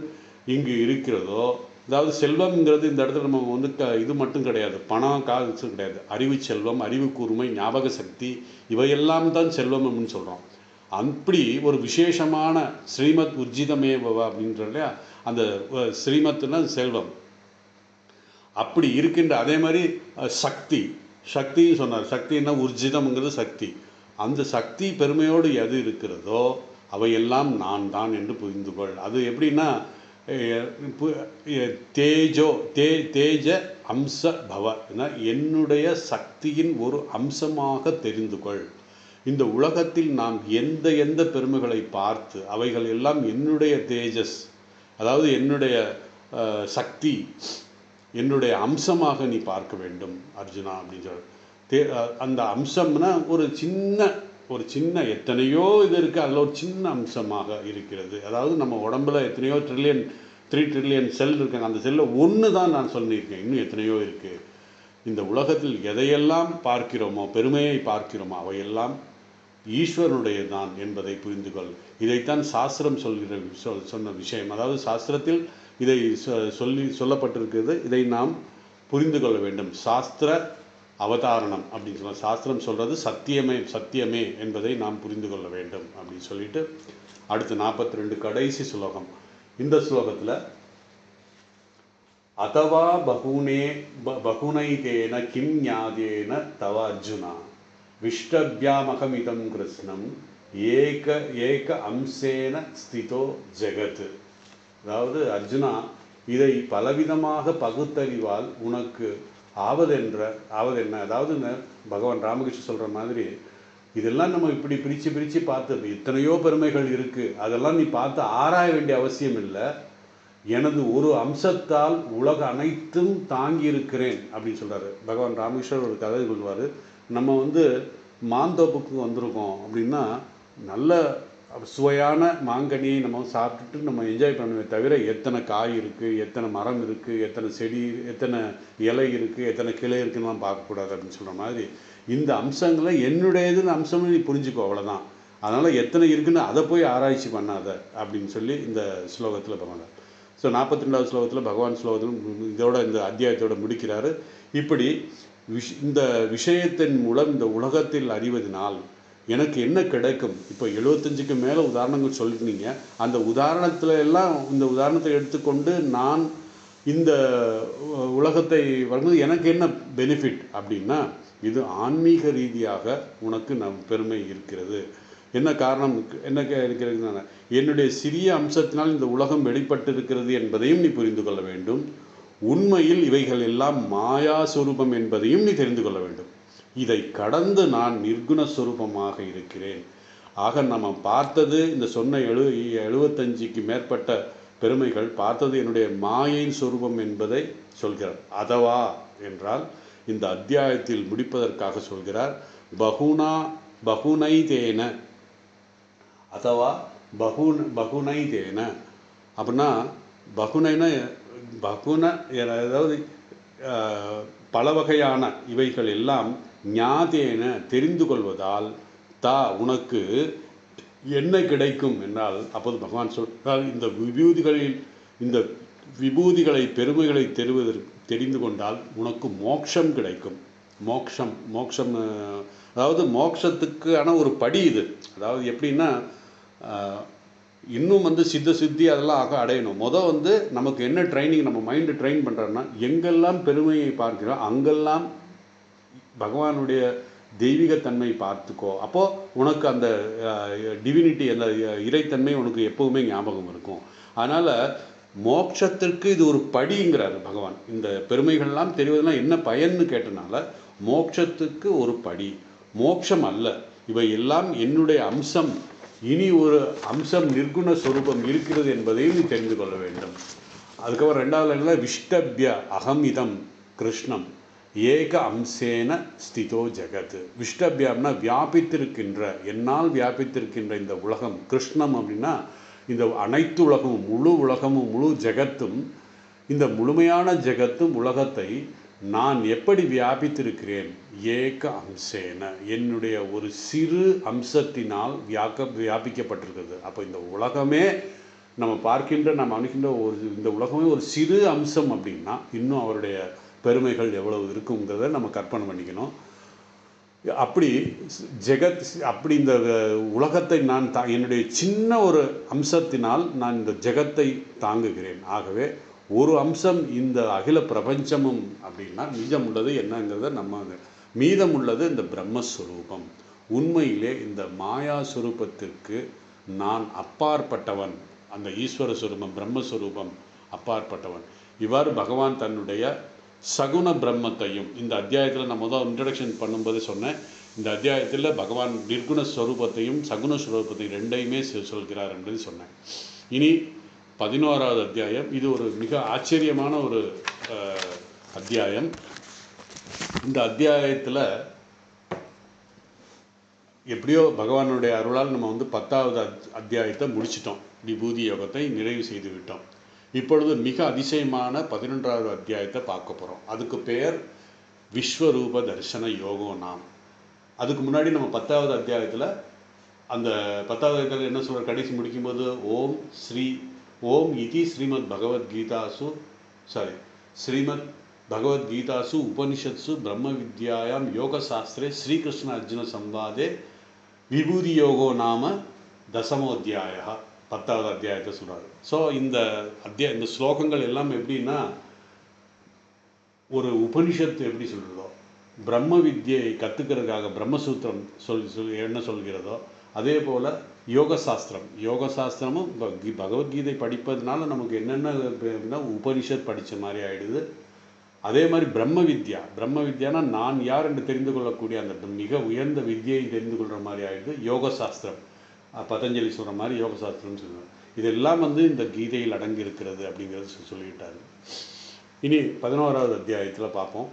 இங்கு இருக்கிறதோ, அதாவது செல்வம்ங்கிறது இந்த இடத்துல நம்ம வந்து இது மட்டும் கிடையாது, பணம் காசு கிடையாது, அறிவு செல்வம், அறிவு கூர்மை, ஞாபக சக்தி, இவையெல்லாம் தான் செல்வம் அப்படின்னு சொல்கிறோம். அப்படி ஒரு விசேஷமான ஸ்ரீமத் உர்ஜிதமேவ அப்படின்ற இல்லையா, அந்த ஸ்ரீமத்துனா செல்வம் அப்படி இருக்கின்ற. அதே மாதிரி சக்தின்னு சொன்னார். சக்தின்னா உர்ஜிதம்ங்கிறது சக்தி. அந்த சக்தி பெருமையோடு எது இருக்கிறதோ அவையெல்லாம் நான் தான் என்று புரிந்து கொள். அது எப்படின்னா, தேஜ அம்ச பவ, என்னுடைய சக்தியின் ஒரு அம்சமாக தெரிந்து கொள். இந்த உலகத்தில் நாம் எந்த பெருமைகளை பார்த்து அவைகள் எல்லாம் என்னுடைய தேஜஸ், அதாவது என்னுடைய சக்தி, என்னுடைய அம்சமாக நீ பார்க்க வேண்டும் அர்ஜுனா அப்படின்னு சொல்ற. அந்த அம்சம்னா ஒரு சின்ன எத்தனையோ இது இருக்குது, அதில் ஒரு சின்ன அம்சமாக இருக்கிறது. அதாவது நம்ம உடம்புல எத்தனையோ 3 ட்ரில்லியன் செல் இருக்காங்க, அந்த செல்லில் ஒன்று தான் நான் சொல்லியிருக்கேன், இன்னும் எத்தனையோ இருக்குது. இந்த உலகத்தில் எதையெல்லாம் பார்க்கிறோமோ, பெருமையை பார்க்கிறோமோ, அவையெல்லாம் ஈஸ்வரனுடைய தான் என்பதை புரிந்து கொள். இதைத்தான் சாஸ்திரம் சொன்ன விஷயம். அதாவது சாஸ்திரத்தில் இதை சொல்லப்பட்டிருக்கிறது. இதை நாம் புரிந்து கொள்ள வேண்டும். சாஸ்திர அவதாரணம் அப்படின்னு சொல்ல, சாஸ்திரம் சொல்கிறது சத்தியமே என்பதை நாம் புரிந்து கொள்ள வேண்டும் அப்படின்னு சொல்லிட்டு அடுத்து 42 கடைசி ஸ்லோகம். இந்த ஸ்லோகத்தில் அதவா பகுனைதேன கிம் ஞாதேன தவ அர்ஜுனா விஷ்டபியாமகமிதம் கிருஷ்ணம் ஏக அம்சேன ஸ்திதோ ஜெகத். அதாவது அர்ஜுனா, இதை பலவிதமாக பகுத்தறிவால் உனக்கு ஆவதென்ன. அதாவது பகவான் ராமகிருஷ்ணன் சொல்கிற மாதிரி இதெல்லாம் நம்ம இப்படி பிரித்து பார்த்து எத்தனையோ பெருமைகள் இருக்குது, அதெல்லாம் நீ பார்த்து ஆராய வேண்டிய அவசியம் இல்லை. எனது ஒரு அம்சத்தால் உலக அனைத்தும் தாங்கி இருக்கிறேன் அப்படின்னு சொல்கிறாரு பகவான் ராமகிருஷ்ணர். ஒரு கதை சொல்லுவார், நம்ம வந்து மாந்தோப்புக்கு வந்திருக்கோம் அப்படின்னா நல்ல சுவையான மாங்கனியை நம்ம சாப்பிட்டுட்டு நம்ம என்ஜாய் பண்ணுவே தவிர எத்தனை காய் இருக்குது, எத்தனை மரம் இருக்குது, எத்தனை செடி, எத்தனை இலை இருக்குது, எத்தனை கிளை இருக்குன்னு பார்க்கக்கூடாது அப்படின்னு சொல்கிற மாதிரி இந்த அம்சங்களை என்னுடையதுன்னு அம்சம்னு நீ புரிஞ்சுக்கோ, அவ்வளோதான். அதனால் எத்தனை இருக்குன்னு அதை போய் ஆராய்ச்சி பண்ணாத அப்படின்னு சொல்லி இந்த ஸ்லோகத்தில் பகவான். ஸோ 42வது ஸ்லோகத்தில் பகவான் ஸ்லோகத்தில் இந்த அத்தியாயத்தோடு முடிக்கிறாரு. இப்படி இந்த விஷயத்தின் மூலம் இந்த உலகத்தில் அறிவதனால் எனக்கு என்ன கிடைக்கும். இப்போ 75க்கு மேலே உதாரணங்கள் சொல்லியிருந்தீங்க. அந்த உதாரணத்தில் எல்லாம் இந்த உதாரணத்தை எடுத்துக்கொண்டு நான் இந்த உலகத்தை வரும்போது எனக்கு என்ன பெனிஃபிட் அப்படின்னா, இது ஆன்மீக ரீதியாக உனக்கு பெருமை இருக்கிறது. என்ன காரணம், என்ன இருக்கிறது, என்னுடைய சிறிய அம்சத்தினால் இந்த உலகம் வெளிப்பட்டிருக்கிறது என்பதையும் நீ புரிந்து கொள்ள வேண்டும். உண்மையில் இவைகள் எல்லாம் மாயா சொரூபம் என்பதையும் நீ தெரிந்து கொள்ள வேண்டும். இதை கடந்து நான் நிர்குணஸ்வரூபமாக இருக்கிறேன். ஆக நம்ம பார்த்தது இந்த சொன்ன 75க்கு மேற்பட்ட பெருமைகள் பார்த்தது என்னுடைய மாயின் சொரூபம் என்பதை சொல்கிறார். அதவா என்றால் இந்த அத்தியாயத்தில் முடிப்பதற்காக சொல்கிறார், பகுனைதேன அதவா பகுனைதேன அப்படின்னா பகுன அதாவது பல வகையான இவைகள் எல்லாம் ஞாதேன தெரிந்து கொள்வதால் உனக்கு என்ன கிடைக்கும் என்றால், அப்போது பகவான் சொல்றால், இந்த விபூதிகளை பெருமைகளை தெரிந்து கொண்டால் உனக்கு மோட்சம் கிடைக்கும். மோட்சம் அதாவது மோட்சத்துக்கான ஒரு படி இது. அதாவது எப்படின்னா, இன்னும் சித்தி அதெல்லாம் அடையணும். நமக்கு என்ன ட்ரைனிங், நம்ம மைண்டு ட்ரெயின் பண்ணுறோன்னா, எங்கெல்லாம் பெருமையை பார்க்கிறோம் அங்கெல்லாம் பகவானுடைய தெய்வீகத்தன்மை பார்த்துக்கோ. அப்போது உனக்கு அந்த டிவினிட்டி, அந்த இறைத்தன்மை உனக்கு எப்போவுமே ஞாபகம் இருக்கும். அதனால் மோட்சத்திற்கு இது ஒரு படிங்கிறார் பகவான். இந்த பெருமைகள்லாம் தெரிவதெல்லாம் என்ன பயன்னு கேட்டனால, மோட்சத்துக்கு ஒரு படி, மோட்சம் அல்ல. இவை எல்லாம் என்னுடைய அம்சம். இனி ஒரு அம்சம் நிர்குண சொரூபம் இருக்கிறது என்பதையும் நீ தெரிந்து கொள்ள வேண்டும். அதுக்கப்புறம் 2வது விஷ்டபிய அகம் இதம் கிருஷ்ணம் ஏக அம்சேன ஸ்திதோ ஜெகத். விஷ்டபியம்னா வியாபித்திருக்கின்ற, என்னால் வியாபித்திருக்கின்ற இந்த உலகம். கிருஷ்ணம் அப்படின்னா இந்த அனைத்து உலகமும், முழு உலகமும், முழு ஜெகத்தும், இந்த முழுமையான ஜெகத்தும் உலகத்தை நான் எப்படி வியாபித்திருக்கிறேன்? ஏக அம்சேன, என்னுடைய ஒரு சிறு அம்சத்தினால் வியாபிக்கப்பட்டிருக்கிறது. அப்போ இந்த உலகமே நம்ம பார்க்கின்ற, நம்ம அணுகின்ற இந்த உலகமே ஒரு சிறு அம்சம் அப்படின்னா இன்னும் அவருடைய பெருமைகள் எவ்வளவு இருக்குங்கிறத நம்ம கற்பனை பண்ணிக்கணும். அப்படி அப்படி இந்த உலகத்தை நான் என்னுடைய சின்ன ஒரு அம்சத்தினால் நான் இந்த ஜெகத்தை தாங்குகிறேன். ஆகவே ஒரு அம்சம் இந்த அகில பிரபஞ்சமும் அப்படின்னா மீதம் உள்ளது என்னங்கிறத மீதம் உள்ளது இந்த பிரம்மஸ்வரூபம். உண்மையிலே இந்த மாயா சுரூபத்திற்கு நான் அப்பாற்பட்டவன். அந்த ஈஸ்வர சுரூபம், பிரம்மஸ்வரூபம் அப்பாற்பட்டவன். இவ்வாறு பகவான் தன்னுடைய சகுண பிரம்மத்தையும் இந்த அத்தியாயத்தில் நான் இன்ட்ரடக்ஷன் பண்ணும்போது சொன்னேன். இந்த அத்தியாயத்தில் பகவான் நிர்குண ஸ்வரூபத்தையும் சகுண ஸ்வரூபத்தையும் ரெண்டையுமே சொல்கிறார் என்று சொன்னேன். இனி 11வது அத்தியாயம். இது ஒரு மிக ஆச்சரியமான ஒரு அத்தியாயம். இந்த அத்தியாயத்தில் எப்படியோ பகவானுடைய அருளால் நம்ம 10வது அத்தியாயத்தை முடிச்சிட்டோம். விபூதி யோகத்தை நிறைவு செய்து விட்டோம். இப்பொழுது மிக அதிசயமான 11வது அத்தியாயத்தை பார்க்க போகிறோம். அதுக்கு பெயர் விஸ்வரூப தரிசன யோகம். அதுக்கு முன்னாடி நம்ம 10வது அத்தியாயத்தில் அந்த 10வது அத்தியாயத்தில் என்ன சொல்கிற, கடைசி முடிக்கும்போது ஓம் இதி ஸ்ரீமத் பகவத்கீதாசு உபனிஷத்சு பிரம்ம வித்யாயாம் யோக சாஸ்திரே ஸ்ரீகிருஷ்ண அர்ஜுன சம்வாதே விபூதி யோகோ நாம தசமோத்தியாயா 10வது அத்தியாயத்தை சொல்கிறார். ஸோ இந்த ஸ்லோகங்கள் எல்லாம் எப்படின்னா, ஒரு உபனிஷத்து எப்படி சொல்கிறதோ, பிரம்ம வித்யை கற்றுக்கிறதுக்காக பிரம்மசூத்திரம் என்ன சொல்கிறதோ, அதே போல் யோகசாஸ்திரமும் பகவத்கீதை படிப்பதுனால நமக்கு என்னென்ன உபனிஷத் படித்த மாதிரி ஆகிடுது. அதே மாதிரி பிரம்ம வித்யானா நான் யார் என்று தெரிந்து கொள்ளக்கூடிய அந்த மிக உயர்ந்த வித்யை தெரிந்து கொள்கிற மாதிரி ஆகிடுது. யோகசாஸ்திரம், பதஞ்சலி சொல்கிற மாதிரி யோகசாஸ்திரம்னு சொல்லுவாங்க. இதெல்லாம் இந்த கீதையில் அடங்கி இருக்கிறது அப்படிங்கிறது சொல்லிக்கிட்டாரு. இனி 11வது அத்தியாயத்தில் பார்ப்போம்.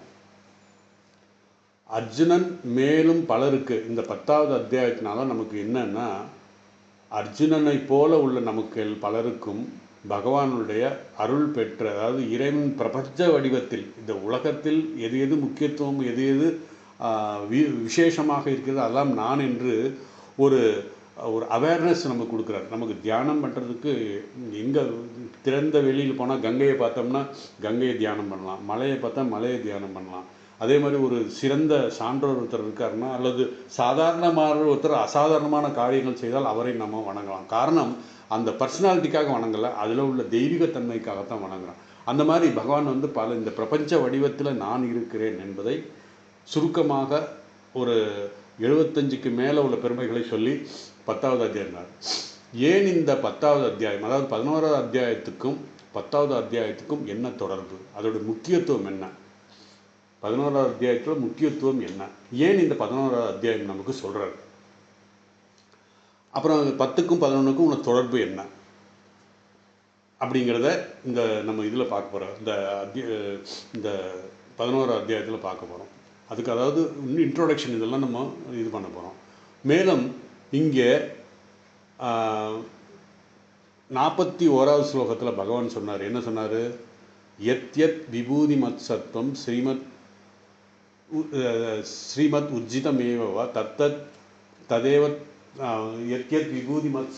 அர்ஜுனன் மேலும் பலருக்கு இந்த 10வது அத்தியாயத்தினால நமக்கு என்னன்னா, அர்ஜுனனை போல உள்ள நமக்கு பலருக்கும் பகவானுடைய அருள் பெற்ற, அதாவது இறைவன் பிரபஞ்ச வடிவத்தில் இந்த உலகத்தில் எது எது முக்கியத்துவம், எது எது விசேஷமாக இருக்கிறது அதெல்லாம் நான் என்று ஒரு அவேர்னஸ் நமக்கு கொடுக்குறாரு. நமக்கு தியானம் பண்ணுறதுக்கு எங்கே திறந்த வெளியில் போனால் கங்கையை பார்த்தோம்னா கங்கையை தியானம் பண்ணலாம், மலையை பார்த்தா மலையை தியானம் பண்ணலாம். அதே மாதிரி ஒரு சிறந்த சான்றோர் ஒருத்தர் இருக்காருன்னா, அல்லது சாதாரணமான ஒருத்தர் அசாதாரணமான காரியங்கள் செய்தால் அவரை நம்ம வணங்கலாம். காரணம் அந்த பர்சனாலிட்டிக்காக வணங்கலை, அதில் உள்ள தெய்வீகத்தன்மைக்காகத்தான் வணங்குறோம். அந்த மாதிரி பகவான் பல இந்த பிரபஞ்ச வடிவத்தில் நான் இருக்கிறேன் என்பதை சுருக்கமாக ஒரு 75க்கு மேலே உள்ள பெருமைகளை சொல்லி 10வது அத்தியாயம். ஏன் இந்த 10வது அத்தியாயம், அதாவது 11வது அத்தியாயத்துக்கும் 10வது அத்தியாயத்துக்கும் என்ன தொடர்பு, அதோட முக்கியத்துவம் என்ன? 11வது அத்தியாயத்தில் முக்கியத்துவம் என்ன, ஏன் இந்த 11வது அத்தியாயம் நமக்கு சொல்கிறார், அப்புறம் 10க்கும் 11க்கும் உள்ள தொடர்பு என்ன அப்படிங்கிறத இந்த நம்ம இதில் பார்க்க போகிறோம். இந்த 11வது அத்தியாயத்தில் பார்க்க போகிறோம். அதுக்கு அதாவது இன்ட்ரோடக்ஷன் இதெல்லாம் நம்ம இது பண்ண போகிறோம். மேலும் இங்கே 41வது ஸ்லோகத்தில் பகவான் சொன்னார், என்ன சொன்னார், யத் விபூதி மத் சத்வம் ஸ்ரீமத் உஜ்ஜிதமேவ தத்தத் ததேவ யத் விபூதி மத்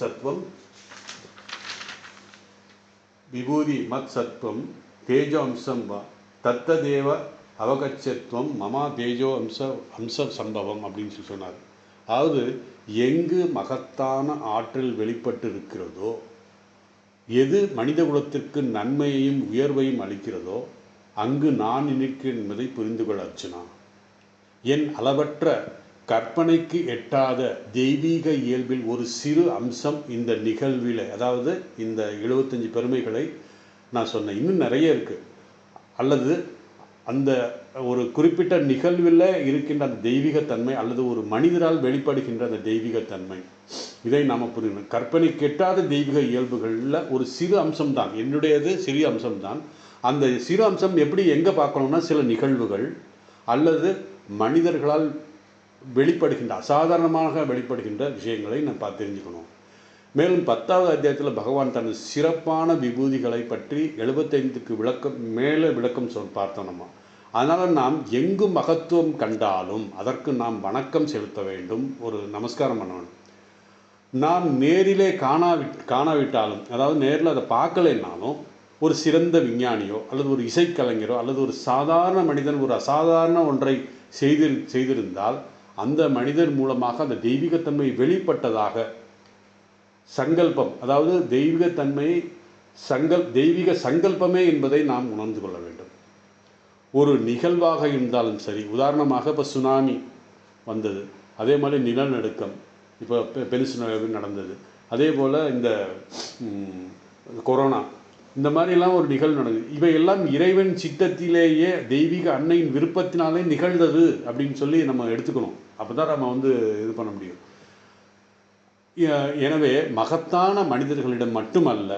சத்வம் தேஜோ அம்சம் வா தத்ததேவ அவகச்சத்வம் மமா தேஜோ அம்ச சம்பவம் அப்படின்னு சொல்லி சொன்னார். அதாவது எங்கு மகத்தான ஆற்றல் வெளிப்பட்டு இருக்கிறதோ, எது மனித குலத்திற்கு நன்மையையும் உயர்வையும் அளிக்கிறதோ அங்கு நான் இருக்கிறேன் என்பதை புரிந்து கொள்ள அர்ஜுனா. என் அளவற்ற கற்பனைக்கு எட்டாத தெய்வீக இயல்பில் ஒரு சிறு அம்சம் இந்த நிகழ்வில், அதாவது இந்த 75 பெருமைகளை நான் சொன்னேன், இன்னும் நிறைய இருக்குது, அல்லது அந்த ஒரு குறிப்பிட்ட நிகழ்வில் இருக்கின்ற அந்த தெய்வீகத்தன்மை அல்லது ஒரு மனிதரால் வெளிப்படுகின்ற அந்த தெய்வீகத்தன்மை, இதை நாம் புரியணும். கற்பனை கெட்டாத தெய்வீக இயல்புகளில் ஒரு சிறு அம்சம்தான், என்னுடையது சிறிய அம்சம்தான். அந்த சிறு அம்சம் எப்படி எங்கே பார்க்கணும்னா, சில நிகழ்வுகள் அல்லது மனிதர்களால் வெளிப்படுகின்ற அசாதாரணமாக வெளிப்படுகின்ற விஷயங்களை நம்ம தெரிஞ்சுக்கணும். மேலும் 10வது அத்தியாயத்தில் பகவான் தனது சிறப்பான விபூதிகளை பற்றி 75க்கு விளக்கம் பார்த்தோம் நம்ம. அதனால் நாம் எங்கு மகத்துவம் கண்டாலும் அதற்கு நாம் வணக்கம் செலுத்த வேண்டும், ஒரு நமஸ்காரம் பண்ண வேண்டும். நாம் நேரிலே காணாவிட்டாலும், அதாவது நேரில் அதை பார்க்கலைன்னாலும், ஒரு சிறந்த விஞ்ஞானியோ அல்லது ஒரு இசைக்கலைஞரோ அல்லது ஒரு சாதாரண மனிதன் ஒரு அசாதாரண ஒன்றை செய்திருந்தால் அந்த மனிதர் மூலமாக அந்த தெய்வீகத்தன்மை வெளிப்பட்டதாக சங்கல்பம், அதாவது தெய்வீகத்தன்மை தெய்வீக சங்கல்பமே என்பதை நாம் உணர்ந்து கொள்ள வேண்டும். ஒரு நிகழ்வாக இருந்தாலும் சரி, உதாரணமாக இப்போ சுனாமி வந்தது, அதே மாதிரி நிலநடுக்கம், இப்போ பெருசுனாமி நடந்தது, அதே போல் இந்த கொரோனா, இந்த மாதிரிலாம் ஒரு நிகழ்வு நடக்குது. இவையெல்லாம் இறைவன் சித்தத்திலேயே தெய்வீக அன்னையின் விருப்பத்தினாலே நிகழ்ந்தது அப்படின்னு சொல்லி நம்ம எடுத்துக்கணும். அப்போ தான் நம்ம இது பண்ண முடியும். எனவே மகத்தான மனிதர்களிடம் மட்டுமல்ல,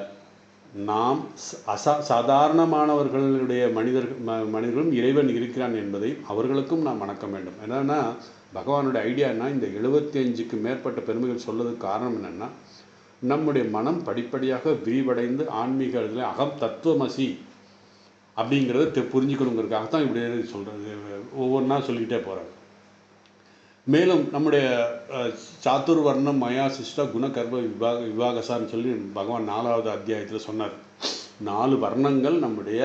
நாம் சாதாரணமானவர்களுடைய மனிதர்களும் இறைவன் இருக்கிறான் என்பதை அவர்களுக்கும் நாம் வணக்க வேண்டும். என்னன்னா பகவானுடைய ஐடியானா, இந்த 75க்கு மேற்பட்ட பெருமைகள் சொல்லதுக்கு காரணம் என்னென்னா, நம்முடைய மனம் படிப்படியாக விரிவடைந்து ஆன்மீக அகம் தத்துவமசி அப்படிங்கிறத புரிஞ்சுக்கணுங்கிறதுக்காக தான் இப்படி சொல்கிறது, ஒவ்வொன்றா சொல்லிக்கிட்டே போகிறாங்க. மேலும் நம்முடைய சாத்துர்வர்ணம் மயா சிஷ்டா குணகர்ம விவாகசான்னு சொல்லி பகவான் 4வது அத்தியாயத்தில் சொன்னார். 4 வர்ணங்கள் நம்முடைய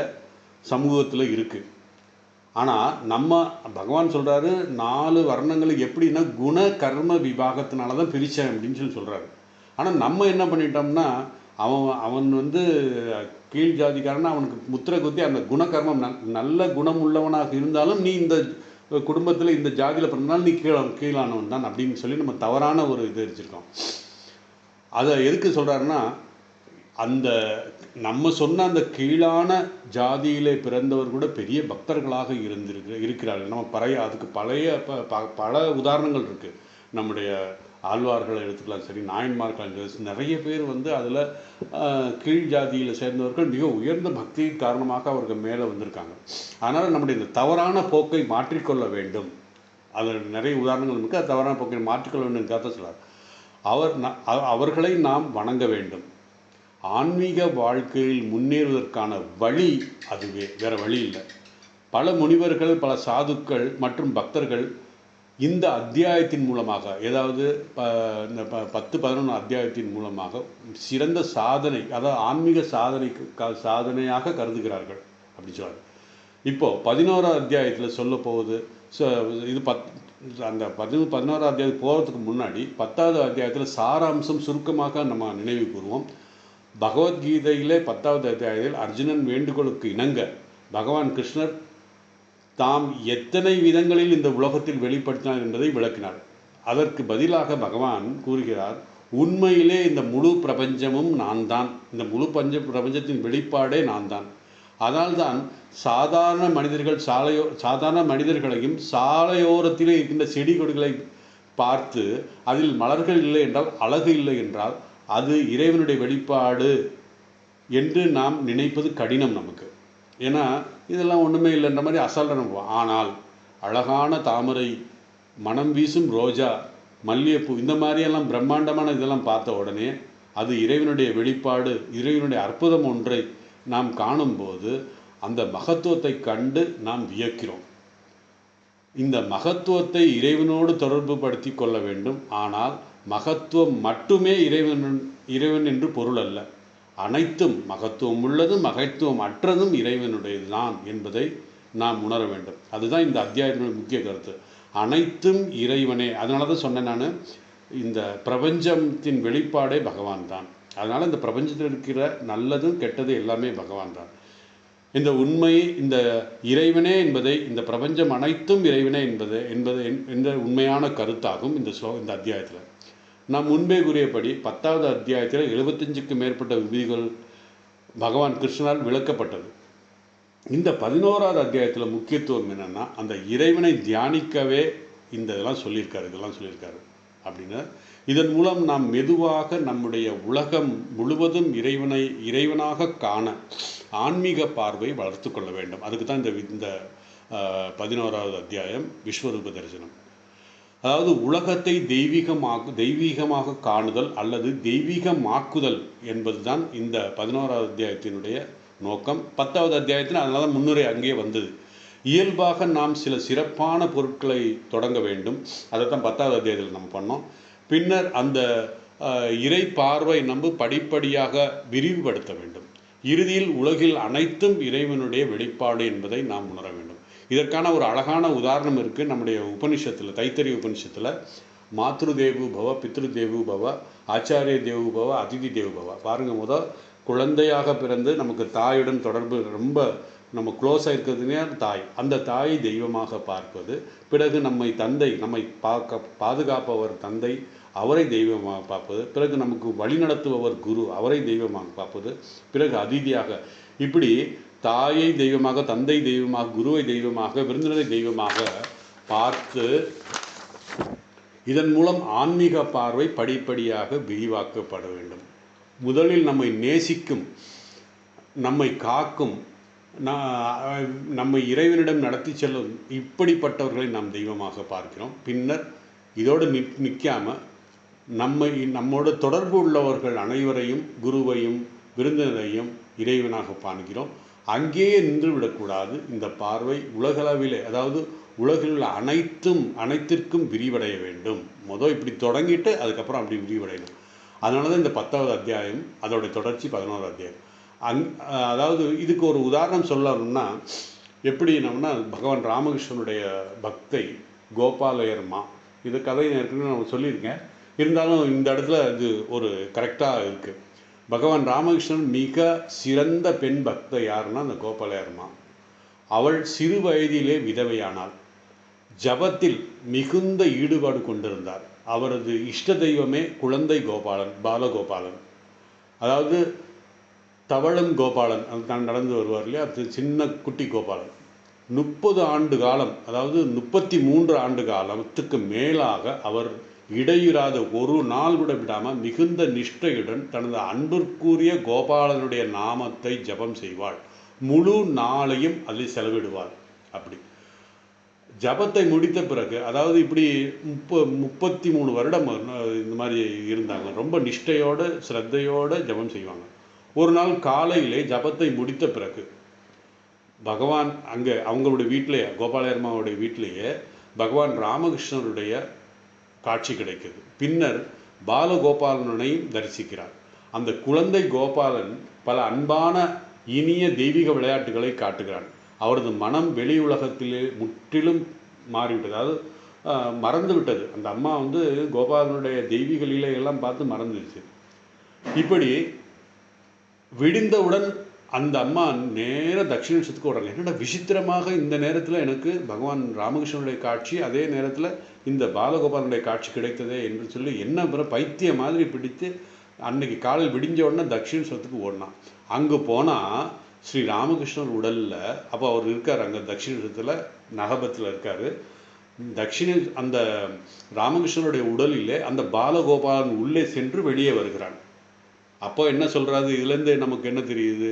சமூகத்தில் இருக்குது. ஆனால் பகவான் சொல்கிறாரு 4 வர்ணங்கள் எப்படின்னா குண கர்ம விபாகத்தினால தான் பிரித்தேன் அப்படின்னு சொல்லி சொல்கிறாரு. ஆனால் நம்ம என்ன பண்ணிட்டோம்னா, அவன் கீழ் ஜாதிக்காரனா அவனுக்கு முத்திரை குத்தி அந்த குணகர்மம் நல்ல குணம் உள்ளவனாக இருந்தாலும் நீ இந்த குடும்பத்தில் இந்த ஜாதியில் பிறந்தனால நீ கீழானவன் தான் அப்படின்னு சொல்லி நம்ம தவறான ஒரு இது வச்சுருக்கோம். அதை எதுக்கு சொல்கிறாருன்னா, அந்த நம்ம சொன்ன அந்த கீழான ஜாதியிலே பிறந்தவர் கூட பெரிய பக்தர்களாக இருக்கிறார்கள். நம்ம அதுக்கு பல உதாரணங்கள் இருக்குது. நம்முடைய ஆழ்வார்களை எடுத்துக்கலாம், சரி, நாயன்மார்கள், நிறைய பேர் அதில் கீழ் ஜாதியில் சேர்ந்தவர்கள் மிக உயர்ந்த பக்தி காரணமாக அவர்கள் மேலே வந்திருக்காங்க. அதனால் நம்முடைய இந்த தவறான போக்கை மாற்றிக்கொள்ள வேண்டும். அதில் நிறைய உதாரணங்கள் இருக்குது. அது தவறான போக்கை மாற்றிக்கொள்ள வேண்டும் கருத்தை சொல்லார். அவர்களை நாம் வணங்க வேண்டும். ஆன்மீக வாழ்க்கையில் முன்னேறுவதற்கான வழி அதுவே, வேறு வழி இல்லை. பல முனிவர்கள், பல சாதுக்கள் மற்றும் பக்தர்கள் இந்த அத்தியாயத்தின் மூலமாக, ஏதாவது இந்த 10-11 அத்தியாயத்தின் மூலமாக சிறந்த சாதனை, அதாவது ஆன்மீக சாதனையாக கருதுகிறார்கள் அப்படின்னு சொல்கிறார். இப்போது 11வது அத்தியாயத்தில் சொல்ல போகுது. இது அந்த 11வது அத்தியாயத்துக்கு போகிறதுக்கு முன்னாடி 10வது அத்தியாயத்தில் சாராம்சம் சுருக்கமாக நம்ம நினைவு கூறுவோம். பகவத்கீதையிலே 10வது அத்தியாயத்தில் அர்ஜுனன் வேண்டுகோளுக்கு இணங்க பகவான் கிருஷ்ணர் தாம் எத்தனை விதங்களில் இந்த உலகத்தில் வெளிப்படுத்தினார் என்பதை விளக்கினார். அதற்கு பதிலாக பகவான் கூறுகிறார், உண்மையிலே இந்த முழு பிரபஞ்சமும் நான் தான், இந்த முழு பிரபஞ்சத்தின் வெளிப்பாடே நான் தான். அதனால்தான் சாதாரண மனிதர்களையும் சாலையோரத்திலே இருக்கின்ற செடி கொடிகளை பார்த்து அதில் மலர்கள் இல்லை என்றால், அழகு இல்லை என்றால், அது இறைவனுடைய வெளிப்பாடு என்று நாம் நினைப்பது கடினம் நமக்கு. ஏன்னா இதெல்லாம் ஒன்றுமே இல்லைன்ற மாதிரி அசால்ட்டாக நம்புவோம். ஆனால் அழகான தாமரை, மனம் வீசும் ரோஜா, மல்லிகைப்பூ, இந்த மாதிரியெல்லாம் பிரம்மாண்டமான இதெல்லாம் பார்த்த உடனே அது இறைவனுடைய வெளிப்பாடு, இறைவனுடைய அற்புதம் ஒன்றை நாம் காணும்போது அந்த மகத்துவத்தை கண்டு நாம் வியக்கிறோம். இந்த மகத்துவத்தை இறைவனோடு தொடர்பு படுத்தி கொள்ள வேண்டும். ஆனால் மகத்துவம் மட்டுமே இறைவன் என்று பொருள் அல்ல. அனைத்தும் மகத்துவம் உள்ளதும் மகத்துவம் அற்றதும் இறைவனுடையது தான் என்பதை நாம் உணர வேண்டும். அதுதான் இந்த அத்தியாயத்தினுடைய முக்கிய கருத்து. அனைத்தும் இறைவனே. அதனால தான் சொன்னேன் நான், இந்த பிரபஞ்சத்தின் வெளிப்பாடே பகவான் தான். அதனால் இந்த பிரபஞ்சத்தில் இருக்கிற நல்லதும் கெட்டது எல்லாமே பகவான் தான். இந்த உண்மை, இந்த இறைவனே என்பதை, இந்த பிரபஞ்சம் அனைத்தும் இறைவனே என்ற உண்மையான கருத்தாகும் இந்த அத்தியாயத்தில். நாம் முன்பே கூறியபடி 10வது அத்தியாயத்தில் 75க்கும் மேற்பட்ட விதிகள் பகவான் கிருஷ்ணனால் விளக்கப்பட்டது. இந்த 11வது அத்தியாயத்தில் முக்கியத்துவம் என்னென்னா, அந்த இறைவனை தியானிக்கவே இதெல்லாம் சொல்லியிருக்காரு அப்படின்னா, இதன் மூலம் நாம் மெதுவாக நம்முடைய உலகம் முழுவதும் இறைவனாக காண ஆன்மீக பார்வை வளர்த்து கொள்ள வேண்டும். அதுக்கு தான் இந்த 11வது அத்தியாயம் விஸ்வரூப தரிசனம். அதாவது உலகத்தை தெய்வீகமாக காணுதல் அல்லது தெய்வீகமாக்குதல் என்பது தான் இந்த 11வது அத்தியாயத்தினுடைய நோக்கம். 10வது அத்தியாயத்தில் அதனால தான் முன்னுரை அங்கே வந்தது. இயல்பாக நாம் சில சிறப்பான பொருட்களை தொடங்க வேண்டும். அதை தான் 10வது அத்தியாயத்தில் நம்ம பண்ணோம். பின்னர் அந்த இறை பார்வை நம்ம படிப்படியாக விரிவுபடுத்த வேண்டும். இறுதியில் உலகில் அனைத்தும் இறைவனுடைய வெளிப்பாடு என்பதை நாம் உணர வேண்டும். இதற்கான ஒரு அழகான உதாரணம் இருக்குது நம்முடைய உபனிஷத்தில், தைத்தரிய உபனிஷத்தில். மாத்ரு தேவு பவ, பித்ரு தேவு பவ, ஆச்சாரிய தேவு பவ, அதிதி தேவு பவ. பாருங்கள், குழந்தையாக பிறந்து நமக்கு தாயுடன் தொடர்பு ரொம்ப நம்ம க்ளோஸாக இருக்கிறதுனே தாய். அந்த தாயை தெய்வமாக பார்ப்பது. பிறகு நம்மை பாதுகாப்பவர் தந்தை, அவரை தெய்வமாக பார்ப்பது. பிறகு நமக்கு வழிநடத்துபவர் குரு, அவரை தெய்வமாக பார்ப்பது. பிறகு அதிதியாக, இப்படி தாயை தெய்வமாக, தந்தை தெய்வமாக, குருவை தெய்வமாக, விருந்தினரை தெய்வமாக பார்த்து இதன் மூலம் ஆன்மீக பார்வை படிப்படியாக விரிவாக்கப்பட வேண்டும். முதலில் நம்மை நேசிக்கும், நம்மை காக்கும், நம்மை இறைவனிடம் நடத்தி செல்லும் இப்படிப்பட்டவர்களை நாம் தெய்வமாக பார்க்கிறோம். பின்னர் இதோடு நிற்காமல் நம்மோட தொடர்பு உள்ளவர்கள் அனைவரையும், குருவையும் விருந்தினரையும் இறைவனாக பார்க்கிறோம். அங்கேயே நின்று விடக்கூடாது. இந்த பார்வை உலகளவிலே, அதாவது உலகில் உள்ள அனைத்திற்கும் விரிவடைய வேண்டும். இப்படி தொடங்கிட்டு அதுக்கப்புறம் அப்படி விரிவடையணும். அதனால தான் இந்த 10வது அத்தியாயம், அதோடைய தொடர்ச்சி 11வது அத்தியாயம். அதாவது இதுக்கு ஒரு உதாரணம் சொல்லணும்னா, எப்படி நம்மனா பகவான் ராமகிருஷ்ணனுடைய பக்தை கோபாலயர்மா, இது கதை ஏற்கனவே நான் சொல்லியிருக்கேன். இருந்தாலும் இந்த இடத்துல இது ஒரு கரெக்டாக இருக்குது. பகவான் ராமகிருஷ்ணன் மிக சிறந்த பெண் பக்தை யாருன்னா அந்த கோபாலயர்மா. அவள் சிறு வயதிலே விதவையானாள். ஜபத்தில் மிகுந்த ஈடுபாடு கொண்டிருந்தார். அவரது இஷ்ட தெய்வமே குழந்தை கோபாலன், பாலகோபாலன். அதாவது தவழும் கோபாலன், தான் நடந்து வருவார் இல்லையா, அது சின்ன குட்டி கோபாலன். 30 ஆண்டு காலம், அதாவது 33 ஆண்டு காலத்துக்கு மேலாக அவர் இடையிறாத ஒரு நாள் கூட விடாமல் மிகுந்த நிஷ்டையுடன் தனது அன்பிற்குரிய கோபாலனுடைய நாமத்தை ஜபம் செய்வாள். முழு நாளையும் அதில் செலவிடுவாள். அப்படி ஜபத்தை முடித்த பிறகு, அதாவது இப்படி 33 வருடம் இந்த மாதிரி இருந்தாங்க. ரொம்ப நிஷ்டையோடு ஸ்ரத்தையோடு ஜபம் செய்வாங்க. ஒரு நாள் காலையிலே ஜபத்தை முடித்த பிறகு பகவான் அங்கே அவங்களுடைய வீட்டிலேயே, கோபாலயர்மாவுடைய வீட்டிலேயே பகவான் ராமகிருஷ்ணருடைய காட்சி கிடைக்குது. பின்னர் பாலகோபாலனையும் தரிசிக்கிறார். அந்த குழந்தை கோபாலன் பல அன்பான இனிய தெய்வீக விளையாட்டுகளை காட்டுகிறான். அவரது மனம் வெளி உலகத்திலே முற்றிலும் மாறிவிட்டது, அதாவது மறந்து விட்டது. அந்த அம்மா கோபாலனுடைய தெய்வீக லீலைகள்லாம் பார்த்து மறந்துடுச்சு. இப்படி விடிந்தவுடன் அந்த அம்மா நேர தட்சிணேஸ்வரத்துக்கு ஓடுறாங்க. என்னடா விசித்திரமாக இந்த நேரத்தில் எனக்கு பகவான் ராமகிருஷ்ணனுடைய காட்சி, அதே நேரத்தில் இந்த பாலகோபாலனுடைய காட்சி கிடைத்ததே என்று சொல்லி என்ன பைத்திய மாதிரி பிடித்து அன்னைக்கு காலையில் விடிஞ்ச உடனே தட்சிணேஸ்வரத்துக்கு ஓடினான். அங்கே போனால் ஸ்ரீ ராமகிருஷ்ணர் உடலில் அப்போ அவர் இருக்கார் அங்கே தட்சிணத்தில் நகபத்தில் இருக்கார். தட்சிண அந்த ராமகிருஷ்ணனுடைய உடலிலே அந்த பாலகோபாலன் உள்ளே சென்று வெளியே வருகிறான். அப்போ என்ன சொல்கிறாரு, இதுலேருந்து நமக்கு என்ன தெரியுது?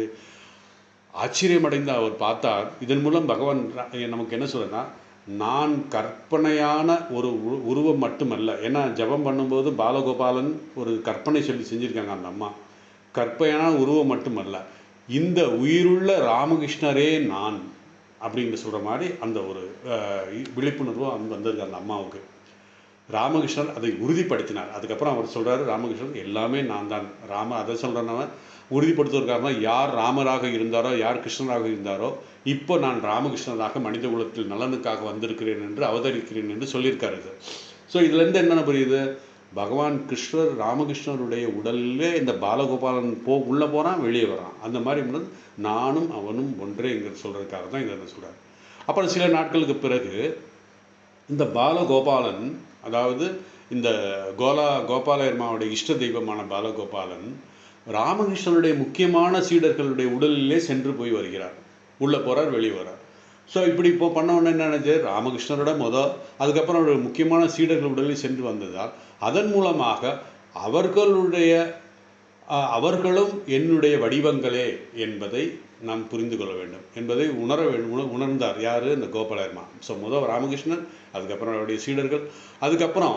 ஆச்சரியமடைந்த அவர் பார்த்தார். இதன் மூலம் பகவான் நமக்கு என்ன சொல்றேன்னா, நான் கற்பனையான ஒரு உருவம் மட்டுமல்ல. ஏன்னா ஜபம் பண்ணும்போது பாலகோபாலன் ஒரு கற்பனை சொல்லி செஞ்சுருக்காங்க அந்த அம்மா. கற்பனையான உருவம் மட்டுமல்ல, இந்த உயிருள்ள ராமகிருஷ்ணரே நான் அப்படின்னு சொல்கிற மாதிரி அந்த ஒரு விழிப்புணர்வு வந்திருக்கு அந்த அம்மாவுக்கு. ராமகிருஷ்ணர் அதை உறுதிப்படுத்தினார். அதுக்கப்புறம் அவர் சொல்கிறாரு, ராமகிருஷ்ணன் எல்லாமே நான் தான். அதை சொல்கிறேன் உறுதிப்படுத்துவதற்காக யார் ராமராக இருந்தாரோ, யார் கிருஷ்ணராக இருந்தாரோ, இப்போ நான் ராமகிருஷ்ணராக மனித குலத்தில் நலனுக்காக வந்திருக்கிறேன் என்று அவதரிக்கிறேன் என்று சொல்லியிருக்காரு. ஸோ இதுலேருந்து என்னென்ன புரியுது? பகவான் கிருஷ்ணர் ராமகிருஷ்ணருடைய உடலிலே இந்த பாலகோபாலன் உள்ளே போகிறான், வெளியே வரான். அந்த மாதிரி நானும் அவனும் ஒன்றேங்கிற சொல்கிறதுக்காக தான் இதை சொல்கிறார். அப்புறம் சில நாட்களுக்கு பிறகு இந்த பாலகோபாலன், அதாவது இந்த கோபாலயர்மாவுடைய இஷ்ட தெய்வமான பாலகோபாலன் ராமகிருஷ்ணனுடைய முக்கியமான சீடர்களுடைய உடலிலே சென்று போய் வருகிறார். உள்ளே போகிறார், வெளியே வரார். ஸோ இப்படி இப்போ பண்ண உடனே என்ன நினைச்சு, ராமகிருஷ்ணரோட அதுக்கப்புறம் அவருடைய முக்கியமான சீடர்கள் உடலில் சென்று வந்ததால் அதன் மூலமாக அவர்களும் என்னுடைய வடிவங்களே என்பதை நாம் புரிந்து கொள்ள வேண்டும் என்பதை உணர்ந்தார். யார்? இந்த கோபாலயர்மா. ஸோ ராமகிருஷ்ணன், அதுக்கப்புறம் அவருடைய சீடர்கள். அதுக்கப்புறம்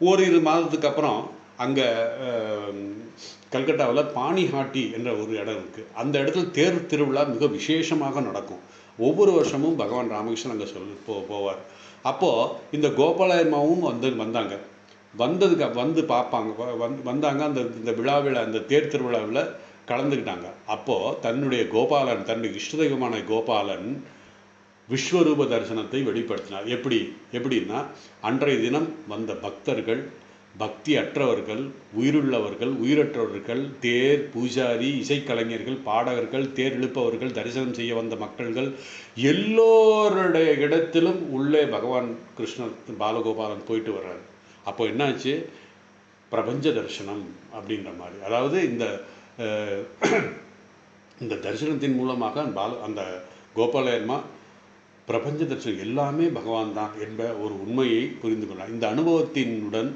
ஓரிரு மாதத்துக்கு அப்புறம் அங்கே கல்கட்டாவில் பாணிஹாட்டி என்ற ஒரு இடம் இருக்குது. அந்த இடத்துல தேர் திருவிழா மிக விசேஷமாக நடக்கும். ஒவ்வொரு வருஷமும் பகவான் ராமகிருஷ்ணன் அங்கே போவார். அப்போது இந்த கோபாலயர்மாவும் வந்தாங்க. வந்து பார்ப்பாங்க, வந்தாங்க. இந்த விழாவில், அந்த தேர் திருவிழாவில் கலந்துக்கிட்டாங்க. அப்போது தன்னுடைய இஷ்ட தெய்வமான கோபாலன் விஸ்வரூப தரிசனத்தை வெளிப்படுத்தினார். எப்படின்னா, அன்றைய தினம் வந்த பக்தர்கள், பக்தி அற்றவர்கள், உயிருள்ளவர்கள், உயிரற்றவர்கள், தேர் பூஜாரி, இசைக்கலைஞர்கள், பாடகர்கள், தேர் இழுப்பவர்கள், தரிசனம் செய்ய வந்த மக்கள்கள் எல்லோருடைய இடத்திலும் உள்ளே பகவான் கிருஷ்ணர் பாலகோபாலன் போயிட்டு வர்றார். அப்போ என்னாச்சு? பிரபஞ்ச தரிசனம் அப்படின்ற மாதிரி. அதாவது இந்த தரிசனத்தின் மூலமாக அந்த கோபாலயர்மா பிரபஞ்ச தரிசனம் எல்லாமே பகவான் தான் என்ற ஒரு உண்மையை புரிந்து கொண்டார். இந்த அனுபவத்தினுடன்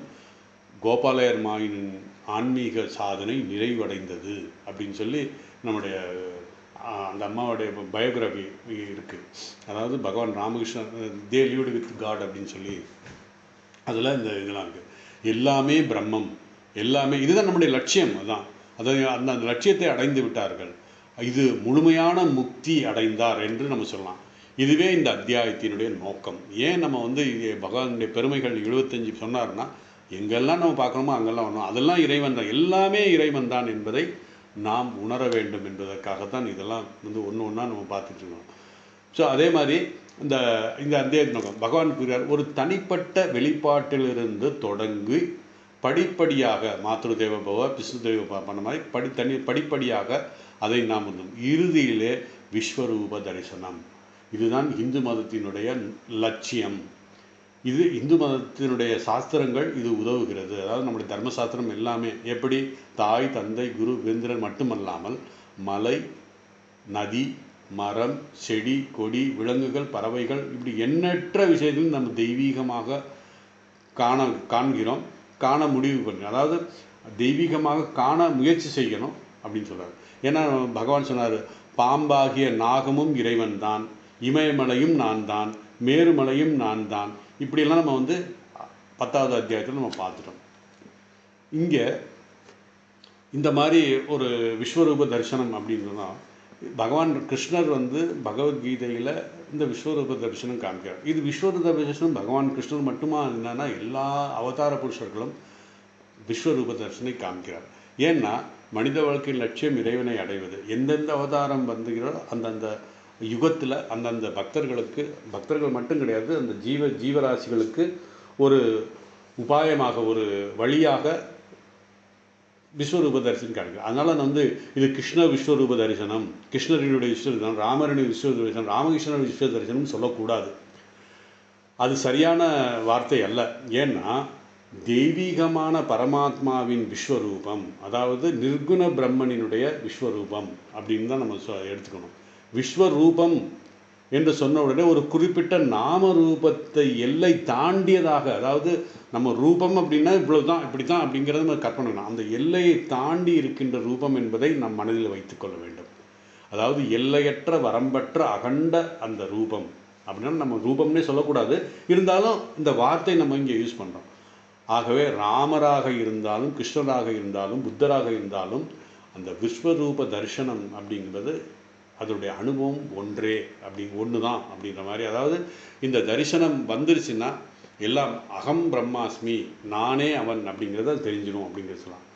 கோபாலயர்மாவின் ஆன்மீக சாதனை நிறைவடைந்தது அப்படின்னு சொல்லி நம்முடைய அந்த அம்மாவுடைய பயோகிராஃபி இருக்குது. அதாவது பகவான் ராமகிருஷ்ணன் தே லிவ்டு வித் காட் அப்படின்னு சொல்லி அதில் இந்த இதெல்லாம் இருக்குது. எல்லாமே பிரம்மம், எல்லாமே இதுதான் நம்முடைய லட்சியம். அந்த லட்சியத்தை அடைந்து விட்டார்கள். இது முழுமையான முக்தி அடைந்தார் என்று நம்ம சொல்லலாம். இதுவே இந்த அத்தியாயத்தினுடைய நோக்கம். ஏன் நம்ம பகவானுடைய பெருமைகள் 75 சொன்னார்னா, எங்கெல்லாம் நம்ம பார்க்கணுமோ அங்கெல்லாம் வரணும். அதெல்லாம் இறைவன் தான், எல்லாமே இறைவன் தான் என்பதை நாம் உணர வேண்டும் என்பதற்காகத்தான் இதெல்லாம் ஒன்று ஒன்றா நம்ம பார்த்துட்டு இருக்கோம். ஸோ அதே மாதிரி இந்த அத்தியாயத்தின் நோக்கம் பகவான் கூறுகிறார், ஒரு தனிப்பட்ட வெளிப்பாட்டிலிருந்து தொடங்கி படிப்படியாக மாத்ரு தேவபவ பிஸ்து தேவபவ பண்ண மாதிரி படிப்படியாக அதை நாம் இறுதியிலே விஸ்வரூப தரிசனம். இதுதான் இந்து மதத்தினுடைய லட்சியம். இது இந்து மதத்தினுடைய சாஸ்திரங்கள் இது உதவுகிறது. அதாவது நம்முடைய தர்மசாஸ்திரம் எல்லாமே எப்படி தாய், தந்தை, குரு, வேந்திரன் மட்டுமல்லாமல் மலை, நதி, மரம், செடி, கொடி, விலங்குகள், பறவைகள், இப்படி எண்ணற்ற விஷயங்களும் நம்ம தெய்வீகமாக காண்கிறோம், காண முடிவு பண்ணுறோம். அதாவது தெய்வீகமாக காண முயற்சி செய்யணும் அப்படின்னு சொல்கிறார். ஏன்னா பகவான் சொன்னார், பாம்பாகிய நாகமும் இறைவன் தான், இமயமலையும் நான் தான், மேருமலையும் நான் தான். இப்படியெல்லாம் நம்ம 10வது அத்தியாயத்தில் நம்ம பார்த்துட்டோம். இங்கே இந்த மாதிரி ஒரு விஸ்வரூப தரிசனம் அப்படின்னா, பகவான் கிருஷ்ணர் பகவத்கீதையில் இந்த விஸ்வரூப தரிசனம் காமிக்கிறார். இது விஸ்வரூப தரிசனம் பகவான் கிருஷ்ணர் மட்டுமா என்னன்னா, எல்லா அவதார புருஷர்களும் விஸ்வரூப தரிசனை காமிக்கிறார். ஏன்னா மனித வாழ்க்கையின் லட்சியம் இறைவனை அடைவது. எந்தெந்த அவதாரம் வந்துகிறோ அந்தந்த யுகத்தில் அந்தந்த பக்தர்கள் மட்டும் கிடையாது, அந்த ஜீவராசிகளுக்கு ஒரு உபாயமாக, ஒரு வழியாக விஸ்வரூப தரிசனம் காமிக்கிறார். அதனால் இது கிருஷ்ண விஸ்வரூப தரிசனம், கிருஷ்ணரினுடைய விஸ்வ தரிசனம், ராமரனுடைய விஸ்வ தரிசனம், ராமகிருஷ்ணனுடைய விஸ்வ தரிசனம் சொல்லக்கூடாது. அது சரியான வார்த்தை அல்ல. ஏன்னா தெய்வீகமான பரமாத்மாவின் விஸ்வரூபம், அதாவது நிர்குண பிரம்மனினுடைய விஸ்வரூபம் அப்படின்னு தான் நம்ம எடுத்துக்கணும். விஸ்வரூபம் என்று சொன்ன உடனே ஒரு குறிப்பிட்ட நாம ரூபத்தை எல்லை தாண்டியதாக, அதாவது நம்ம ரூபம் அப்படின்னா இவ்வளவுதான் இப்படித்தான் அப்படிங்கிறத நம்ம கற்பனை பண்ணணும். அந்த எல்லையை தாண்டி இருக்கின்ற ரூபம் என்பதை நம் மனதில் வைத்துக்கொள்ள வேண்டும். அதாவது எல்லையற்ற வரம்பற்ற அகண்ட அந்த ரூபம் அப்படின்னா நம்ம ரூபம்னே சொல்லக்கூடாது, இருந்தாலும் இந்த வார்த்தை நம்ம இங்கே யூஸ் பண்ணுறோம். ஆகவே ராமராக இருந்தாலும் கிருஷ்ணராக இருந்தாலும் புத்தராக இருந்தாலும் அந்த விஸ்வரூப தரிசனம் அப்படிங்கிறது அதனுடைய அனுபவம் ஒன்று தான் அப்படின்ற மாதிரி. அதாவது இந்த தரிசனம் வந்துருச்சுன்னா எல்லாம் அகம் பிரம்மாஸ்மி, நானே அவன் அப்படிங்கிறத தெரிஞ்சிடும் அப்படிங்கிறது சொல்லலாம்.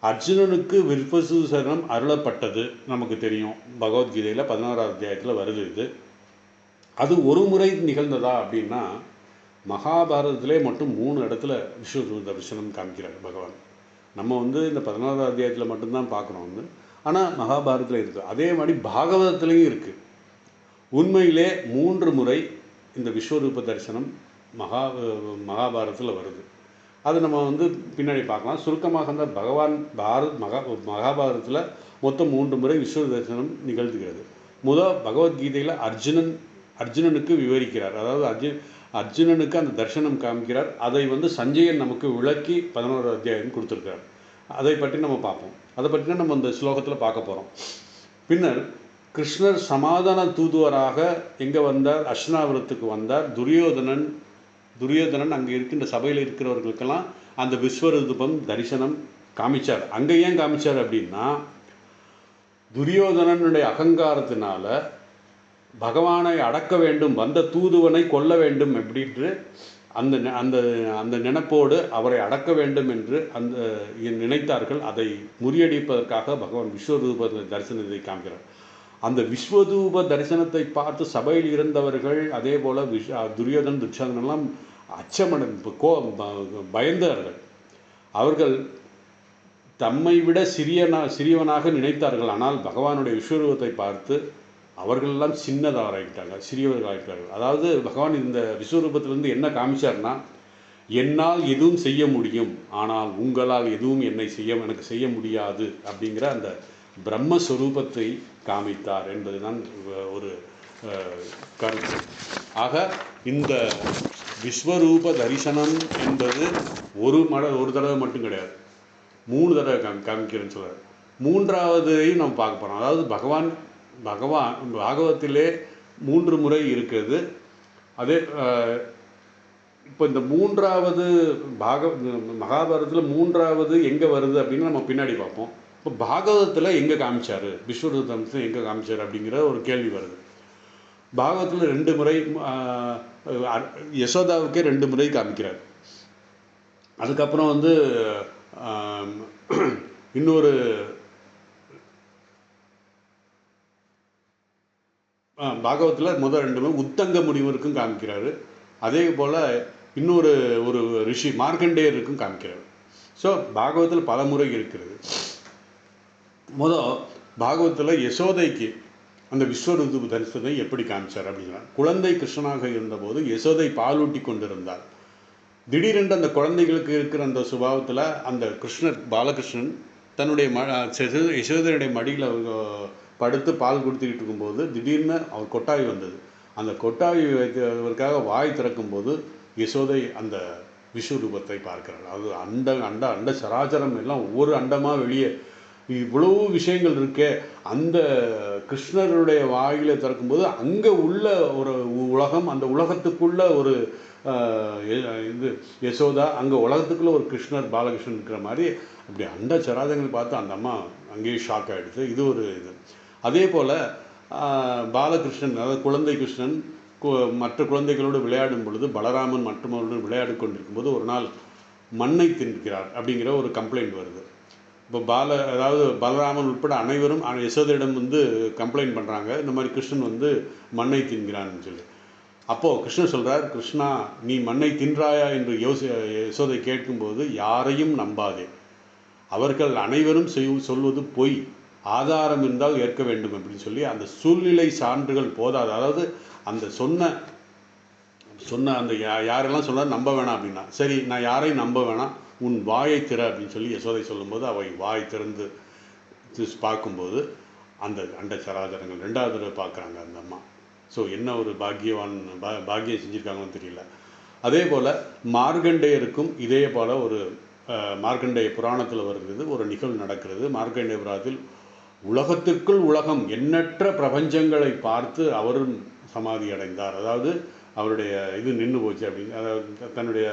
அர்ஜுனனுக்கு விஸ்வசூசனம் அருளப்பட்டது நமக்கு தெரியும், பகவத்கீதையில் 11வது அத்தியாயத்தில் வருது. இது அது ஒரு முறை நிகழ்ந்ததா அப்படின்னா மகாபாரதத்திலே மட்டும் 3 இடத்துல விஸ்வரூப தரிசனம் காமிக்கிறார் பகவான். நம்ம இந்த 11வது அத்தியாயத்தில் மட்டும்தான் பார்க்குறோம் ஆனால் மகாபாரதத்தில் இருக்குது. அதே மாதிரி பாகவதத்துலேயும் இருக்குது. உண்மையிலே 3 முறை இந்த விஸ்வரூப தரிசனம் மகாபாரதத்தில் வருது. அது நம்ம பின்னாடி பார்க்கலாம். சுருக்கமாக இருந்தால் மகாபாரதத்தில் மொத்தம் 3 முறை விஸ்வரூப தரிசனம் நிகழ்த்துகிறது. பகவத்கீதையில் அர்ஜுனனுக்கு விவரிக்கிறார். அதாவது அர்ஜுனனுக்கு அந்த தரிசனம் காமிக்கிறார். அதை சஞ்சயன் நமக்கு விளக்கி 11வது அத்தியாயம் கொடுத்துருக்கிறார். அதை பற்றி நம்ம பார்ப்போம். அதை பற்றி தான் நம்ம இந்த ஸ்லோகத்தில் பார்க்க போகிறோம். பின்னர் கிருஷ்ணர் சமாதான தூதுவராக எங்கே வந்தார்? அஸ்னாபுரத்துக்கு வந்தார். துரியோதனன் அங்கே இருக்கின்ற சபையில் இருக்கிறவர்களுக்கெல்லாம் அந்த விஸ்வரூபம் தரிசனம் காமிச்சார். அங்கே ஏன் காமிச்சார் அப்படின்னா துரியோதனனுடைய அகங்காரத்தினால பகவானை அடக்க வேண்டும், வந்த தூதுவனை கொல்ல வேண்டும் அப்படின்று அந்த அந்த அந்த நினைப்போடு அவரை அடக்க வேண்டும் என்று நினைத்தார்கள். அதை முறியடிப்பதற்காக பகவான் விஸ்வரூப தரிசனத்தை காமிக்கிறார். அந்த விஸ்வரூப தரிசனத்தை பார்த்து சபையில் இருந்தவர்கள், அதே போல் துரியோதன் துச்சாதனெல்லாம் பயந்தார்கள். அவர்கள் தம்மை விட சிறியவனாக நினைத்தார்கள். ஆனால் பகவானுடைய விஸ்வரூபத்தை பார்த்து அவர்களெல்லாம் சிறியவர்களாகிட்டார்கள். அதாவது பகவான் இந்த விஸ்வரூபத்திலிருந்து என்ன காமிச்சார்னா, என்னால் எதுவும் செய்ய முடியும், ஆனால் உங்களால் எதுவும் எனக்கு செய்ய முடியாது அப்படிங்கிற அந்த பிரம்மஸ்வரூபத்தை காமித்தார் என்பதுதான் ஒரு கருத்து. ஆக இந்த விஸ்வரூப தரிசனம் என்பது ஒரு தடவை மட்டும் கிடையாது, 3 தடவை காமிக்கிறேன்னு சொல்றாரு. 3வதையும் நம்ம பார்க்க போகிறோம். அதாவது பாகவத்திலே 3 முறை இருக்கிறது. அதே இப்போ இந்த 3வது மகாபாரதத்தில் 3வது எங்கே வருது அப்படின்னு நம்ம பின்னாடி பார்ப்போம். இப்போ பாகவதத்தில் எங்கே காமிச்சார், விஸ்வரூபத்தில் எங்கே காமிச்சார் அப்படிங்கிற ஒரு கேள்வி வருது. பாகவத்தில் 2 முறை, யசோதாவுக்கே 2 முறை காமிக்கிறார். அதுக்கப்புறம் இன்னொரு பாகவத்தில் முதல் 2 முறை உத்தங்க முனிவருக்கும் காமிக்கிறாரு. அதே போல் இன்னொரு ரிஷி மார்க்கண்டேயருக்கும் காமிக்கிறார். ஸோ பாகவத்தில் பல முறை இருக்கிறது. பாகவத்தில் யசோதைக்கு அந்த விஸ்வரூப தரிசனத்தை எப்படி காமிச்சார் அப்படின்னா, குழந்தை கிருஷ்ணனாக இருந்தபோது யசோதை பாலூட்டி கொண்டிருந்தார். திடீரென்று அந்த குழந்தைகளுக்கு இருக்கிற அந்த சுபாவத்தில் அந்த பாலகிருஷ்ணன் தன்னுடைய யசோதையுடைய மடியில் படுத்து பால் கொடுத்துக்கிட்டு இருக்கும்போது திடீர்னு அவர் கொட்டாவி வந்தது. அந்த கொட்டாவி வைக்கிறதுக்காக வாய் திறக்கும்போது யசோதை அந்த விஸ்வரூபத்தை பார்க்கிறாள். அது அண்ட சராச்சரம் எல்லாம் ஒவ்வொரு அண்டமாக வெளியே இவ்வளவு விஷயங்கள் இருக்கே. அந்த கிருஷ்ணருடைய வாயில திறக்கும்போது அங்கே உள்ள ஒரு உலகம், அந்த உலகத்துக்குள்ள ஒரு யசோதா, அங்கே உலகத்துக்குள்ள ஒரு கிருஷ்ணர் பாலகிருஷ்ணன் இருக்கிற மாதிரி அப்படி அண்ட சராச்சரங்கள் பார்த்து அந்த அம்மா அங்கேயே ஷாக் ஆகிடுது. இது ஒரு இது. அதே போல் பாலகிருஷ்ணன், அதாவது குழந்தை கிருஷ்ணன் மற்ற குழந்தைகளோடு விளையாடும் பொழுது பலராமன் மற்றவர்களுடன் விளையாடி கொண்டிருக்கும்போது ஒரு நாள் மண்ணை தின்கிறார் அப்படிங்கிற ஒரு கம்ப்ளைண்ட் வருது. இப்போ அதாவது பலராமன் உட்பட அனைவரும் யசோதையிடம் கம்ப்ளைண்ட் பண்ணுறாங்க, இந்த மாதிரி கிருஷ்ணன் மண்ணை தின்கிறான்னு சொல்லி. அப்போது கிருஷ்ணன் சொல்கிறார், கிருஷ்ணா நீ மண்ணை தின்றாயா என்று யசோதை கேட்கும்போது யாரையும் நம்பாதே, அவர்கள் அனைவரும் சொல்வது பொய், ஆதாரம் இருந்தால் ஏற்க வேண்டும் அப்படின்னு சொல்லி அந்த சூழ்நிலை சான்றுகள் போதாது. அதாவது அந்த சொன்ன சொன்ன அந்த யாரெல்லாம் சொன்னார் நம்ப வேணாம் அப்படின்னா, சரி நான் யாரையும் நம்ப வேணாம், உன் வாயை திற அப்படின்னு சொல்லி யசோதை சொல்லும்போது அவை வாய் திறந்து பார்க்கும்போது அந்த அண்ட சராசரங்கள் 2வது தடவை பார்க்குறாங்க அந்த அம்மா. ஸோ என்ன ஒரு பாக்கியம் செஞ்சுருக்காங்கன்னு தெரியல. அதே போல் மார்க்கண்டேயருக்கும் இதே போல் ஒரு மார்க்கண்டேய புராணத்தில் வருகிறது ஒரு நிகழ்வு நடக்கிறது. மார்க்கண்டேய புராணத்தில் உலகத்திற்குள் உலகம் எண்ணற்ற பிரபஞ்சங்களை பார்த்து அவரும் சமாதி அடைந்தார். அதாவது அவருடைய இது நின்று போச்சு அப்படின்னு, அதாவது தன்னுடைய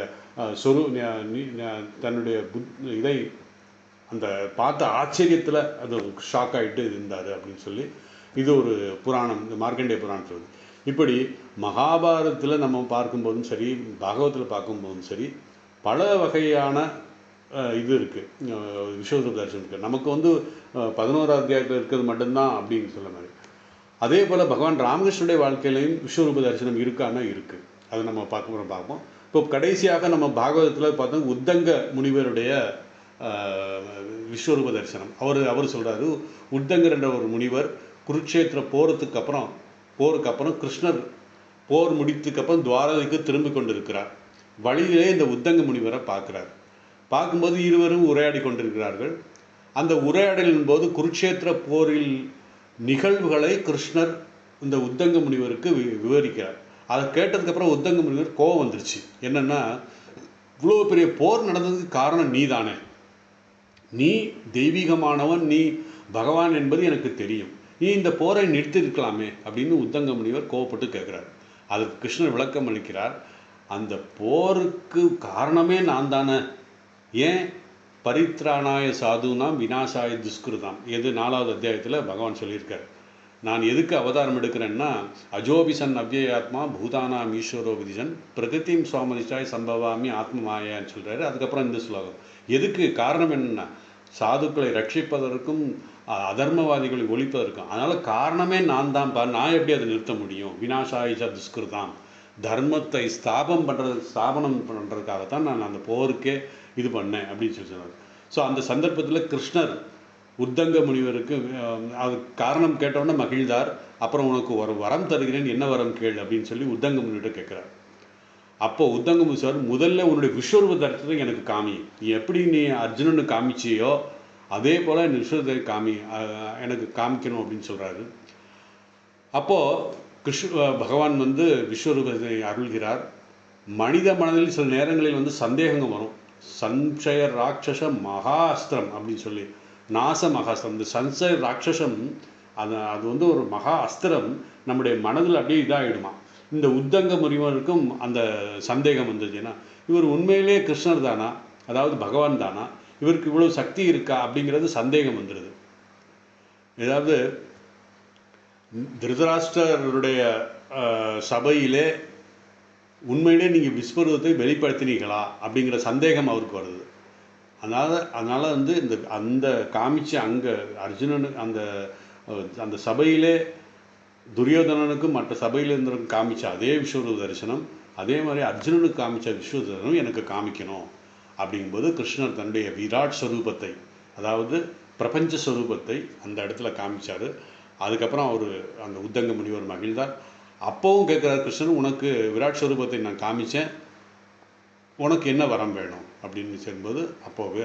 தன்னுடைய இதை அந்த பார்த்த ஆச்சரியத்தில் அது ஷாக் ஆகிட்டு இருந்தார் அப்படின்னு சொல்லி இது ஒரு புராணம், இந்த மார்க்கண்டேய புராணம் சொல்லுது. இப்படி மகாபாரதத்தில் நம்ம பார்க்கும்போதும் சரி, பாகவத்தில் பார்க்கும்போதும் சரி, பல வகையான இது இருக்குது, விஸ்வரூப தரிசனம் இருக்குது. நமக்கு வந்து 11வது அத்தியாயத்தில் இருக்கிறது மட்டும்தான் அப்படின்னு சொல்ல மாதிரி. அதே போல் பகவான் ராமகிருஷ்ணனுடைய வாழ்க்கையிலையும் விஸ்வரூப தரிசனம் இருக்கான்னா இருக்குது. அதை நம்ம பார்ப்போம். இப்போ கடைசியாக நம்ம பாகவதத்தில் பார்த்தோம் உத்தங்க முனிவருடைய விஸ்வரூப தரிசனம். அவர் சொல்கிறாரு, உத்தங்கர் என்ற ஒரு முனிவர் குருட்சேத்திர போருக்கு அப்புறம் கிருஷ்ணர் போர் முடித்துக்கப்புறம் துவாரகைக்கு திரும்பி கொண்டிருக்கிறார். வழியிலே இந்த உத்தங்க முனிவரை பார்க்குறார். பார்க்கும்போது இருவரும் உரையாடி கொண்டிருக்கிறார்கள். அந்த உரையாடலின் போது குருட்சேத்திர போரில் நிகழ்வுகளை கிருஷ்ணர் இந்த உத்தங்க முனிவருக்கு விவரிக்கிறார். அதை கேட்டதுக்கப்புறம் உத்தங்க முனிவர் கோபம் வந்துருச்சு. என்னென்னா, இவ்வளோ பெரிய போர் நடந்ததுக்கு காரணம் நீ தானே, நீ தெய்வீகமானவன், நீ பகவான் என்பது எனக்கு தெரியும், நீ இந்த போரை நிறுத்திருக்கலாமே அப்படின்னு உத்தங்க முனிவர் கோவப்பட்டு கேட்குறார். அதுக்கு கிருஷ்ணர் விளக்கம் அளிக்கிறார், அந்த போருக்கு காரணமே நான் தானே, ஏன் பரித்ராணாய சாதுனாம் விநாசாய துஷ்கிருதாம், எது 4வது அத்தியாயத்தில் பகவான் சொல்லியிருக்கார். நான் எதுக்கு அவதாரம் எடுக்கிறேன்னா, அஜோபிசன் அவ்யயாத்மா பூதானாம் ஈஸ்வரோ விதிசன் பிரகிருதிம் சுவாமதிஷாய் சம்பவாமி ஆத்ம மாயான்னு சொல்கிறாரு. அதுக்கப்புறம் இந்த ஸ்லோகம் எதுக்கு காரணம் என்னென்னா, சாதுக்களை ரட்சிப்பதற்கும் அதர்மவாதிகளை ஒழிப்பதற்கும். அதனால் காரணமே நான் தான் நான் எப்படி அதை நிறுத்த முடியும், விநாசாயிஷா துஷ்கிருதாம், தர்மத்தை ஸ்தாபனம் பண்ணுறதுக்காகத்தான் நான் அந்த போருக்கே இது பண்ணேன் அப்படின்னு சொல்லி சொன்னார். ஸோ அந்த சந்தர்ப்பத்தில் கிருஷ்ணர் உத்தங்க முனிவருக்கு அது காரணம் கேட்டவுடனே மகிழ்ந்தார். அப்புறம் உனக்கு ஒரு வரம் தருகிறேன், என்ன வரம் கேள் அப்படின்னு சொல்லி உத்தங்க முனிவர்கிட்ட கேட்குறார். அப்போது உத்தங்க முனிவர், முதல்ல உன்னுடைய விஸ்வரூப தரிசனத்தை எனக்கு காமி, நீ எப்படி நீ அர்ஜுனனுக்கு காமிச்சியோ அதே போல் என் விஸ்வரூபத்தை எனக்கு காமிக்கணும் அப்படின்னு சொல்கிறாரு. அப்போது பகவான் வந்து விஸ்வரூபத்தை அருள்கிறார். மனித மனதில் சில நேரங்களில் வந்து சந்தேகங்கள் வரும். சஞ்சய ராட்சச மகாஸ்திரம் அப்படின்னு சொல்லி, நாச மகாஸ்திரம், இந்த சஞ்சய ராட்சசம் அது வந்து ஒரு மகா அஸ்திரம் நம்முடைய மனதில் அப்படியே இதாகிடுமா. இந்த உத்தங்க முனிவருக்கும் அந்த சந்தேகம் வந்துச்சுன்னா, இவர் உண்மையிலே கிருஷ்ணர் தானா, அதாவது பகவான் தானா, இவருக்கு இவ்வளோ சக்தி இருக்கா அப்படிங்கிறது சந்தேகம் வந்துடுது. ஏதாவது திருதராஷ்டிரருடைய சபையிலே உண்மையிலே நீங்கள் விஸ்வரூபத்தை வெளிப்படுத்தினீங்களா அப்படிங்கிற சந்தேகம் அவருக்கு வருது. அதனால் வந்து அந்த காமிச்சு அங்கே அர்ஜுனனுக்கு அந்த சபையிலே துரியோதனனுக்கும் மற்ற சபையில் இருந்தவருக்கும் காமிச்ச அதே விஸ்வரூப தரிசனம், அதே மாதிரி அர்ஜுனனுக்கு காமிச்ச விஸ்வரூப தரிசனம் எனக்கு காமிக்கணும் அப்படிங்கும்போது கிருஷ்ணர் தன்னுடைய விராட் ஸ்வரூபத்தை, அதாவது பிரபஞ்ச ஸ்வரூபத்தை அந்த இடத்துல காமிச்சார். அதுக்கப்புறம் அவர் அந்த உத்தங்க முனிவர் மகிழ்ந்தார். அப்போவும் கேட்குறார் கிருஷ்ணன், உனக்கு விராட் ஸ்வரூபத்தை நான் காமிச்சேன், உனக்கு என்ன வரம் வேணும் அப்படின்னு சொல்லும்போது அப்போது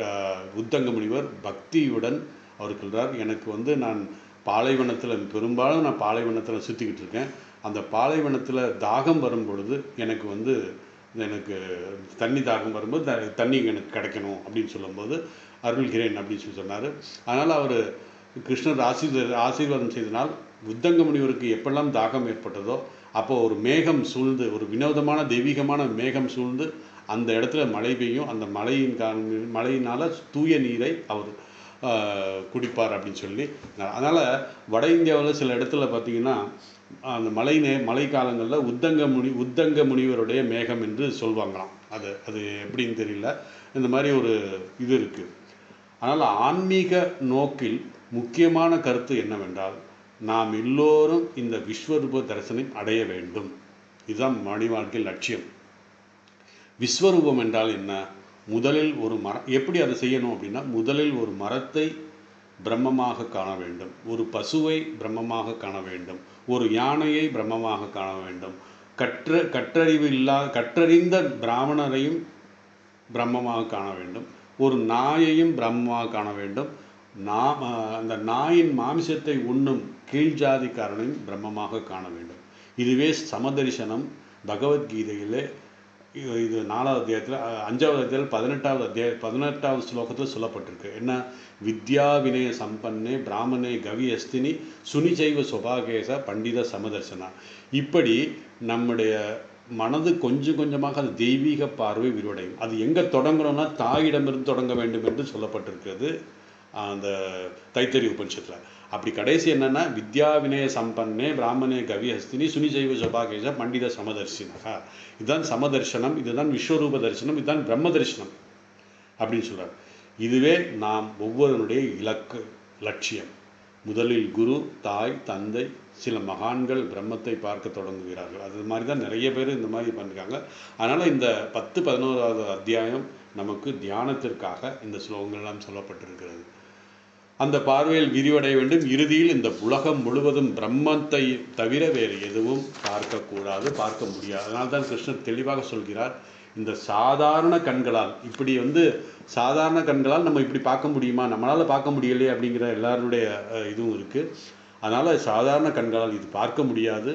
உத்தங்க முனிவர் பக்தியுடன் அவர் சொல்கிறார், எனக்கு வந்து நான் பாலைவனத்தில் பெரும்பாலும் நான் பாலைவனத்தில் சுற்றிக்கிட்டு இருக்கேன், அந்த பாலைவனத்தில் தாகம் வரும் பொழுது எனக்கு தண்ணி தாகம் வரும்போது தண்ணி எனக்கு கிடைக்கணும் அப்படின்னு சொல்லும்போது அருள்கிறேன் அப்படின்னு சொல்லி சொன்னார். அதனால் அவர் கிருஷ்ணர் ஆசீர்வாதம் செய்தனால் உத்தங்க முனிவருக்கு எப்பெல்லாம் தாகம் ஏற்பட்டதோ அப்போ ஒரு மேகம் சூழ்ந்து, ஒரு வினோதமான தெய்வீகமான மேகம் சூழ்ந்து அந்த இடத்துல மழை பெய்யும். அந்த மழையினால் தூய நீரை அவர் குடிப்பார் அப்படின்னு சொல்லி. அதனால் வட இந்தியாவில் சில இடத்துல பார்த்திங்கன்னா அந்த மழை காலங்களில் உத்தங்க முனிவருடைய மேகம் என்று சொல்வாங்களாம். அது எப்படின்னு தெரியல, இந்த மாதிரி ஒரு இது இருக்குது. அதனால் ஆன்மீக நோக்கில் முக்கியமான கருத்து என்னவென்றால், நாம் எல்லோரும் இந்த விஸ்வரூப தரிசனம் அடைய வேண்டும். இதுதான் மனித வாழ்க்கை லட்சியம். விஸ்வரூபம் என்றால் என்ன? முதலில் ஒரு எப்படி அதை செய்யணும் அப்படின்னா, முதலில் ஒரு மரத்தை பிரம்மமாக காண வேண்டும், ஒரு பசுவை பிரம்மமாக காண வேண்டும், ஒரு யானையை பிரம்மமாக காண வேண்டும், கற்றறிந்த பிராமணரையும் பிரம்மமாக காண வேண்டும், ஒரு நாயையும் பிரம்மமாக காண வேண்டும், அந்த நாயின் மாமிசத்தை உண்ணும் கீழ் ஜாதிக்காரனையும் பிரம்மமாக காண வேண்டும். இதுவே சமதரிசனம் பகவத்கீதையிலே இது 4வது அத்தியாயத்தில் 5வது அத்தியாயத்தில் 18வது ஸ்லோகத்தில் சொல்லப்பட்டிருக்கு. என்ன? வித்யா வினய சம்பன்னே பிராமணே கவி அஸ்தினி சுனிச்சைவ சுபாகேச பண்டித சமதர்சனா. இப்படி நம்முடைய மனது கொஞ்சம் கொஞ்சமாக அது தெய்வீக பார்வை விரிவடையும். அது எங்கே தொடங்கணும்னா தாயிடமிருந்து தொடங்க வேண்டும் என்று சொல்லப்பட்டிருக்கிறது அந்த தைத்தரிய உபனிஷத்தில். அப்படி கடைசி என்னன்னா, வித்யா வினய சம்பன்னே பிராமணே கவி ஹஸ்தினி சுனிச்சைவ சுபாகேச பண்டித சமதர்சினகா. இதுதான் சமதர்சனம், இதுதான் விஸ்வரூப தரிசனம், இதுதான் பிரம்ம தரிசனம் அப்படின்னு சொல்றார். இதுவே நாம் ஒவ்வொருவருடைய இலக்கு, லட்சியம். முதலில் குரு, தாய், தந்தை, சில மகான்கள் பிரம்மத்தை பார்க்க தொடங்குகிறார்கள். அது மாதிரி தான் நிறைய பேர் இந்த மாதிரி பண்ணிருக்காங்க. அதனால் இந்த 10-11வது அத்தியாயம் நமக்கு தியானத்திற்காக இந்த ஸ்லோகங்கள்லாம் சொல்லப்பட்டிருக்கிறது. அந்த பார்வையில் விரிவடைய வேண்டும். இறுதியில் இந்த உலகம் முழுவதும் பிரம்மத்தை தவிர வேறு எதுவும் பார்க்கக்கூடாது, பார்க்க முடியாது. அதனால்தான் கிருஷ்ணர் தெளிவாக சொல்கிறார், இந்த சாதாரண கண்களால் இப்படி சாதாரண கண்களால் நம்ம இப்படி பார்க்க முடியுமா, நம்மளால் பார்க்க முடியலையே அப்படிங்கிற எல்லாருடைய இதுவும் இருக்குது. அதனால் சாதாரண கண்களால் இது பார்க்க முடியாது.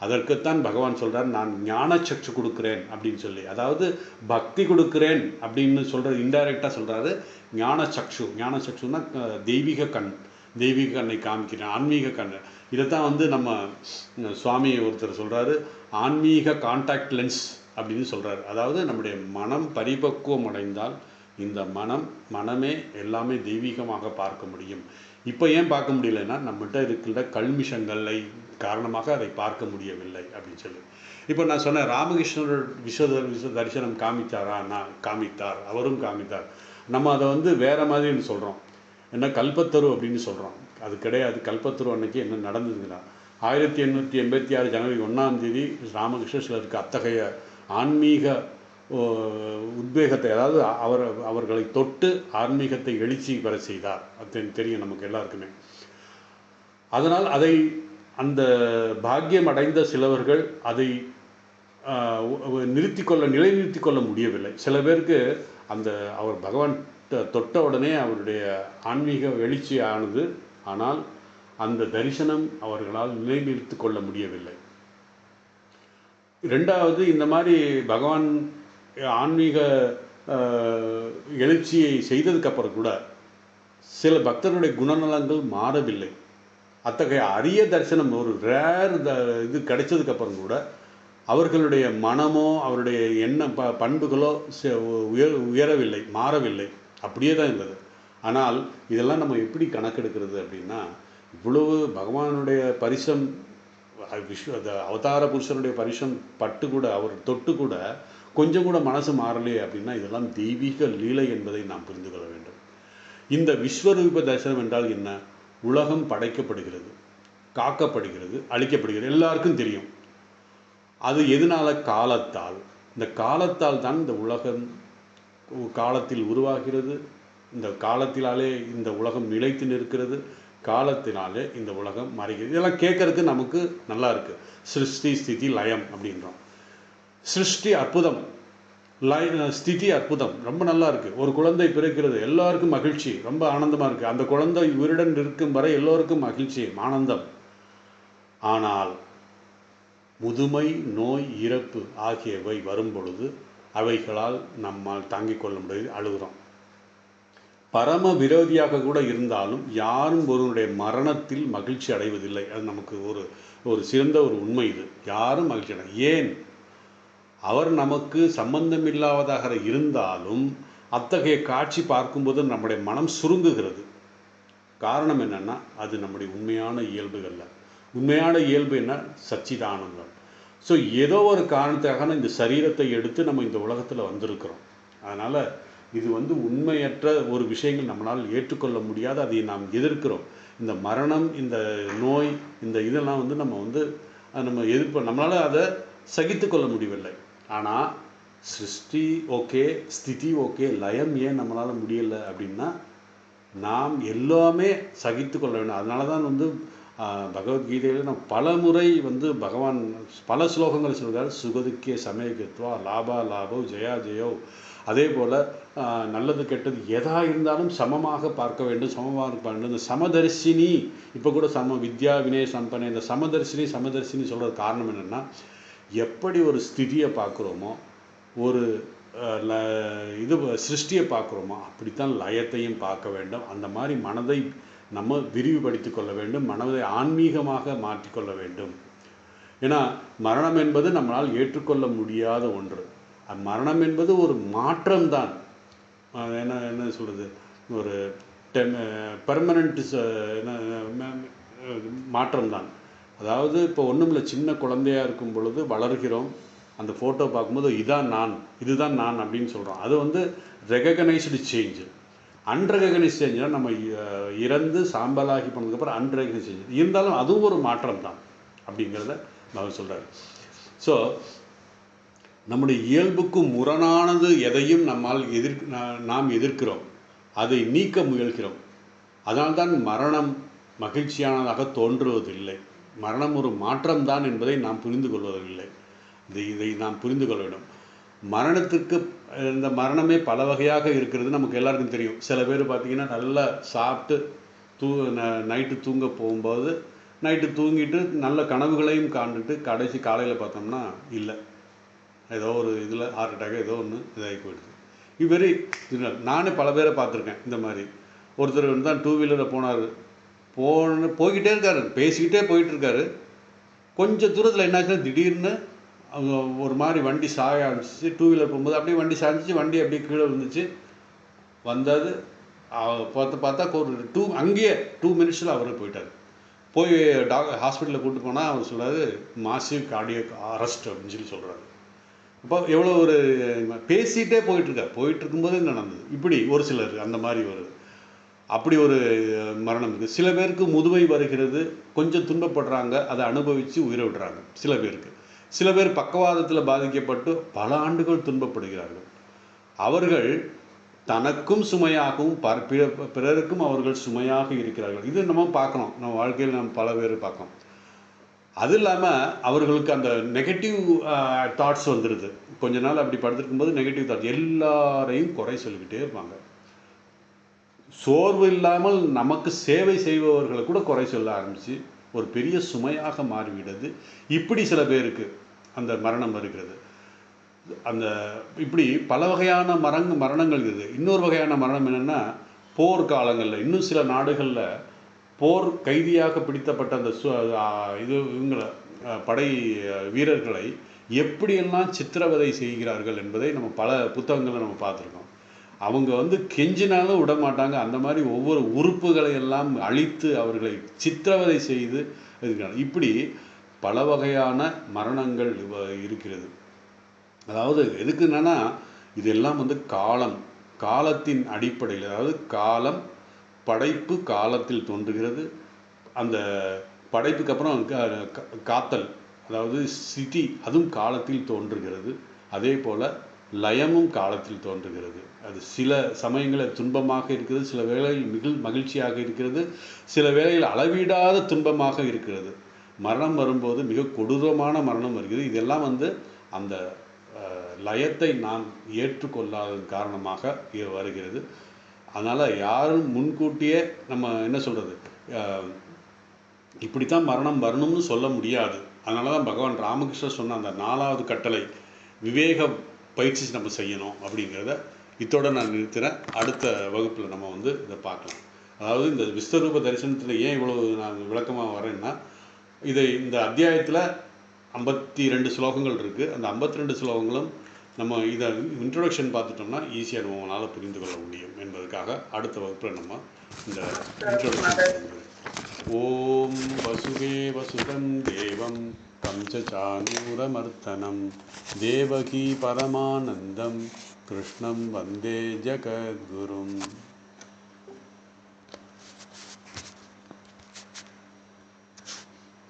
அதற்குத்தான் பகவான் சொல்கிறார், நான் ஞான சக்ஷு கொடுக்குறேன் அப்படின்னு சொல்லி. அதாவது பக்தி கொடுக்குறேன் அப்படின்னு சொல்கிறது இன்டைரக்டாக சொல்கிறாரு. ஞான சக்ஷுன்னா தெய்வீக கண், தெய்வீக கண்ணை காமிக்கிறேன், ஆன்மீக கண். இதைத்தான் நம்ம சுவாமி ஒருத்தர் சொல்கிறாரு, ஆன்மீக கான்டாக்ட் லென்ஸ் அப்படின்னு சொல்கிறாரு. அதாவது நம்முடைய மனம் பரிபக்குவம் அடைந்தால் இந்த மனமே எல்லாமே தெய்வீகமாக பார்க்க முடியும். இப்போ ஏன் பார்க்க முடியலைன்னா, நம்மகிட்ட இருக்கின்ற கல்மிஷங்களை காரணமாக அதை பார்க்க முடியவில்லை அப்படின்னு சொல்லி. இப்போ நான் சொன்னேன், ராமகிருஷ்ணர் விஸ்வ தரிசனம் காமித்தாரா? காமித்தார், அவரும் காமித்தார். நம்ம அதை வேற மாதிரி சொல்கிறோம், என்ன கல்பத்தரு அப்படின்னு சொல்கிறோம். அது கிடையாது. கல்பத்தரு அன்னைக்கு என்ன நடந்ததுன்னா, 1886 ஜனவரி 1ஆம் தேதி ராமகிருஷ்ணர் சிலருக்கு அத்தகைய ஆன்மீக உத்வேகத்தை, அதாவது அவர்களை தொட்டு ஆன்மீகத்தை எழுச்சி பெற செய்தார். அது தெரியும் நமக்கு எல்லாருக்குமே. அதனால் அந்த பாக்கியம் அடைந்த சிலவர்கள் அதை நிலைநிறுத்தி கொள்ள முடியவில்லை. சில பேருக்கு அவர் பகவான் தொட்ட உடனே அவருடைய ஆன்மீக எழுச்சி ஆனது. ஆனால் அந்த தரிசனம் அவர்களால் நிலைநிறுத்தி கொள்ள முடியவில்லை. ரெண்டாவது, இந்த மாதிரி பகவான் ஆன்மீக எழுச்சியை செய்ததுக்கப்புறம் கூட சில பக்தர்களுடைய குணநலங்கள் மாறவில்லை. அத்தகைய அரிய தரிசனம், ஒரு ரேர் இது கிடைச்சதுக்கப்புறம் கூட அவர்களுடைய மனமோ அவருடைய பண்புகளோ உயரவில்லை, மாறவில்லை, அப்படியே தான் இருந்தது. ஆனால் இதெல்லாம் நம்ம எப்படி கணக்கெடுக்கிறது அப்படின்னா, இவ்வளவு பகவானுடைய பரிசம், அவதார புருஷனுடைய பரிசம் பட்டு கூட, அவர் தொட்டு கூட கொஞ்சம் கூட மனசு மாறலையே அப்படின்னா, இதெல்லாம் தெய்வீக லீலை என்பதை நாம் புரிந்து கொள்ள வேண்டும். இந்த விஸ்வரூப தரிசனம் என்றால் என்ன? உலகம் படைக்கப்படுகிறது, காக்கப்படுகிறது, அழிக்கப்படுகிறது, எல்லாருக்கும் தெரியும். அது எதனால? காலத்தால். இந்த காலத்தால் தான் இந்த உலகம் காலத்தில் உருவாகிறது. இந்த காலத்தினாலே இந்த உலகம் நிலைத்து நிற்கிறது, காலத்தினாலே இந்த உலகம் மறைகிறது. இதெல்லாம் கேட்கறதுக்கு நமக்கு நல்லா இருக்கு. சிருஷ்டி ஸ்திதி லயம் அப்படின்றோம். சிருஷ்டி அற்புதம், ஸ்திதி அற்புதம், ரொம்ப நல்லா இருக்கு. ஒரு குழந்தை பிறக்கிறது, எல்லாருக்கும் மகிழ்ச்சி, ரொம்ப ஆனந்தமா இருக்கு. அந்த குழந்தை உயிருடன் இருக்கும் வரை எல்லோருக்கும் மகிழ்ச்சி, ஆனந்தம். ஆனால் முதுமை, நோய், இறப்பு ஆகியவை வரும் பொழுது அவைகளால் நம்மால் தாங்கிக் கொள்ள முடியாது, அழுகிறோம். பரம விரோதியாக கூட இருந்தாலும் யாரும் ஒருவனுடைய மரணத்தில் மகிழ்ச்சி அடைவதில்லை. அது நமக்கு ஒரு சிறந்த ஒரு உண்மை. இது யாரும் மகிழ்ச்சி அடை. ஏன்? அவர் நமக்கு சம்பந்தமில்லாததாக இருந்தாலும் அத்தகைய காட்சி பார்க்கும்போது நம்முடைய மனம் சுருங்குகிறது. காரணம் என்னன்னா, அது நம்முடைய உண்மையான இயல்புகள்ல. உண்மையான இயல்பு என்ன? சச்சிதானந்தம். ஸோ ஏதோ ஒரு காரணத்துக்காக இந்த சரீரத்தை எடுத்து நம்ம இந்த உலகத்தில் வந்திருக்கிறோம். அதனால் இது உண்மையற்ற ஒரு விஷயங்கள் நம்மளால் ஏற்றுக்கொள்ள முடியாது, அதை நாம் எதிர்க்கிறோம். இந்த மரணம், இந்த நோய், இந்த இதெல்லாம் நம்ம எதிர்ப்பு, நம்மளால் அதை சகித்து கொள்ள முடியவில்லை. ஆனால் சிருஷ்டி ஓகே, ஸ்திதி ஓகே, லயம் ஏன் நம்மளால் முடியலை அப்படின்னா, நாம் எல்லாமே சகித்து கொள்ள வேண்டும். அதனால தான் பகவத்கீதையில் நம்ம பல முறை வந்து பகவான் பல ஸ்லோகங்கள் சொல்கிறார். சுகதுக்கிய சமயகத்வா லாபா லாபோ ஜெயா ஜெயோ. அதே போல் நல்லது கெட்டது எதா இருந்தாலும் சமமாக பார்க்க வேண்டும், சமமாக பார்க்க வேண்டும். இந்த சமதர்சினி, இப்போ கூட வித்யா வினய சம்பனை, இந்த சமதர்சினி சொல்கிற காரணம் என்னென்னா, எப்படி ஒரு ஸ்திதியை பார்க்குறோமோ, ஒரு இது சிருஷ்டியை பார்க்குறோமோ, அப்படித்தான் லயத்தையும் பார்க்க வேண்டும். அந்த மாதிரி மனதை நம்ம விரிவுபடுத்தி கொள்ள வேண்டும், மனதை ஆன்மீகமாக மாற்றிக்கொள்ள வேண்டும். ஏன்னா மரணம் என்பது நம்மளால் ஏற்றுக்கொள்ள முடியாத ஒன்று. மரணம் என்பது ஒரு மாற்றம்தான். என்ன சொல்கிறது, ஒரு பெர்மனண்ட் மாற்றம்தான். அதாவது இப்போ ஒன்றும் இல்லை, சின்ன குழந்தையாக இருக்கும் பொழுது வளர்கிறோம், அந்த ஃபோட்டோ பார்க்கும்போது இதுதான் நான் அப்படின்னு சொல்கிறோம். அது வந்து ரெகக்னைஸ்டு சேஞ்சு. அன்ரெகனைஸ்ட் சேஞ்சுனால் நம்ம இறந்து சாம்பலாகி போனதுக்கப்புறம் அன்ரெகனைஸ்ட் சேஞ்ச் இருந்தாலும் அதுவும் ஒரு மாற்றம் தான் அப்படிங்கிறத அவர் சொல்கிறார். ஸோ நம்முடைய இயல்புக்கு முரணானது எதையும் நாம் எதிர்க்கிறோம், அதை நீக்க முயல்கிறோம். அதனால்தான் மரணம் மகிழ்ச்சியானதாக தோன்றுவதில்லை. மரணம் ஒரு மாற்றம்தான் என்பதை நாம் புரிந்து கொள்வதில்லை. இதை நாம் புரிந்து கொள்ள வேண்டும். மரணத்துக்கு இந்த மரணமே பல வகையாக இருக்கிறது, நமக்கு எல்லாருக்கும் தெரியும். சில பேர் பார்த்திங்கன்னா நல்லா சாப்பிட்டு நைட்டு தூங்க போகும்போது நைட்டு தூங்கிட்டு நல்ல கனவுகளையும் காண்டுட்டு கடைசி காலையில் பார்த்தோம்னா இல்லை, ஏதோ ஒரு இதில் ஹார்ட் அட்டாக் ஏதோ ஒன்று இதாகி போயிடுது. இவரு நானே பல பேரை பார்த்துருக்கேன். இந்த மாதிரி ஒருத்தர் வந்து தான் 2 வீலரில் போய்கிட்டே இருக்காரு, பேசிக்கிட்டே போயிட்டுருக்காரு. கொஞ்சம் தூரத்தில் என்னாச்சுன்னா திடீர்னு அவங்க ஒரு மாதிரி வண்டி சாய ஆரம்பிச்சிச்சு. 2 வீலர் போகும்போது அப்படியே வண்டி சாய்ஞ்சிச்சு, வண்டி அப்படியே கீழே விழுந்துச்சு. வந்தது பார்த்தா ஒரு அங்கேயே 2 மினிட்ஸில் அவர் போயிட்டார். போய் ஹாஸ்பிட்டலில் கூப்பிட்டு போனால் அவர் சொல்கிறாரு மாசிவ் கார்டியக் அரெஸ்ட் அப்படின்னு சொல்லி சொல்கிறாரு. இப்போ எவ்வளோ ஒரு பேசிகிட்டே போயிட்டுருக்கும்போது நடந்தது. இப்படி ஒரு சிலர் அந்த மாதிரி வருது. அப்படி ஒரு மரணம் இருக்குது. சில பேருக்கு முதுமை வருகிறது, கொஞ்சம் துன்பப்படுறாங்க, அதை அனுபவித்து உயிரை விடுறாங்க சில பேருக்கு. சில பேர் பக்கவாதத்தில் பாதிக்கப்பட்டு பல ஆண்டுகள் துன்பப்படுகிறார்கள். அவர்கள் தனக்கும் சுமையாகவும் பிறருக்கும் அவர்கள் சுமையாக இருக்கிறார்கள். இது நம்ம பார்க்கணும், நம்ம வாழ்க்கையில் நம்ம பல பேர் பார்க்கணும். அது இல்லாமல் அவர்களுக்கு அந்த நெகட்டிவ் தாட்ஸ் வந்துடுது. கொஞ்ச நாள் அப்படி படுத்துருக்கும்போது நெகட்டிவ் தாட்ஸ், எல்லாரையும் குறை சொல்லிக்கிட்டே இருப்பாங்க. சோர்வு இல்லாமல் நமக்கு சேவை செய்பவர்களை கூட குறை சொல்ல ஆரம்பித்து ஒரு பெரிய சுமையாக மாறிவிடுது. இப்படி சில பேருக்கு அந்த மரணம் வருகிறது. அந்த இப்படி பல வகையான மரணங்கள் இருக்குது. இன்னொரு வகையான மரணம் என்னென்னா, போர்க்காலங்களில் இன்னும் சில நாடுகளில் போர் கைதியாக பிடித்தப்பட்ட அந்த இவங்களை படை வீரர்களை எப்படியெல்லாம் சித்திரவதை செய்கிறார்கள் என்பதை நம்ம பல புத்தகங்களை நம்ம பார்த்துருக்கோம். அவங்க வந்து கெஞ்சினாலும் விட மாட்டாங்க. அந்த மாதிரி ஒவ்வொரு உறுப்புகளை எல்லாம் அழித்து அவர்களை சித்திரவதை செய்து இருக்கிறாங்க. இப்படி பல வகையான மரணங்கள் இருக்கிறது. அதாவது எதுக்கு என்னன்னா, இதெல்லாம் வந்து காலத்தின் அடிப்படையில், அதாவது காலம், படைப்பு காலத்தில் தோன்றுகிறது. அந்த படைப்புக்கு அப்புறம் காத்தல், அதாவது சிதி, அதுவும் காலத்தில் தோன்றுகிறது. அதே போல் லயமும் காலத்தில் தோன்றுகிறது. அது சில சமயங்களில் துன்பமாக இருக்கிறது, சில வேளையில் மகிழ்ச்சியாக இருக்கிறது, சில வேளையில் அளவிடாத துன்பமாக இருக்கிறது. மரணம் வரும்போது மிக கொடூரமான மரணம் வருகிறது. இதெல்லாம் வந்து அந்த லயத்தை நாம் ஏற்றுக்கொள்ளாததன் காரணமாக வருகிறது. அதனால் யாரும் முன்கூட்டியே நம்ம என்ன சொல்கிறது, இப்படித்தான் மரணம் வரணும்னு சொல்ல முடியாது. அதனால தான் பகவான் ராமகிருஷ்ணர் சொன்ன அந்த 4வது கட்டளை விவேக பயிற்சி நம்ம செய்யணும் அப்படிங்கிறத இதோட நான் நிறுத்துகிறேன். அடுத்த வகுப்பில் நம்ம வந்து இதை பார்க்கலாம். அதாவது இந்த விஸ்வரூப தரிசனத்தில் ஏன் இவ்வளவு நான் விளக்கமாக வரேன்னா, இந்த அத்தியாயத்தில் 52 ஸ்லோகங்கள் இருக்குது. அந்த 52 ஸ்லோகங்களும் நம்ம இதை இன்ட்ரோடக்ஷன் பார்த்துட்டோம்னா ஈஸியாக நம்மளால் புரிந்து கொள்ள முடியும் என்பதற்காக அடுத்த வகுப்பில் நம்ம இந்த இன்ட்ரோடக்ஷன். ஓம் வசுதேவ சுதம் தேவம் பஞ்சசானூரமர்த்தனம் தேவகி பரமானந்தம் கிருஷ்ணம் வந்தே ஜகத்குரும்.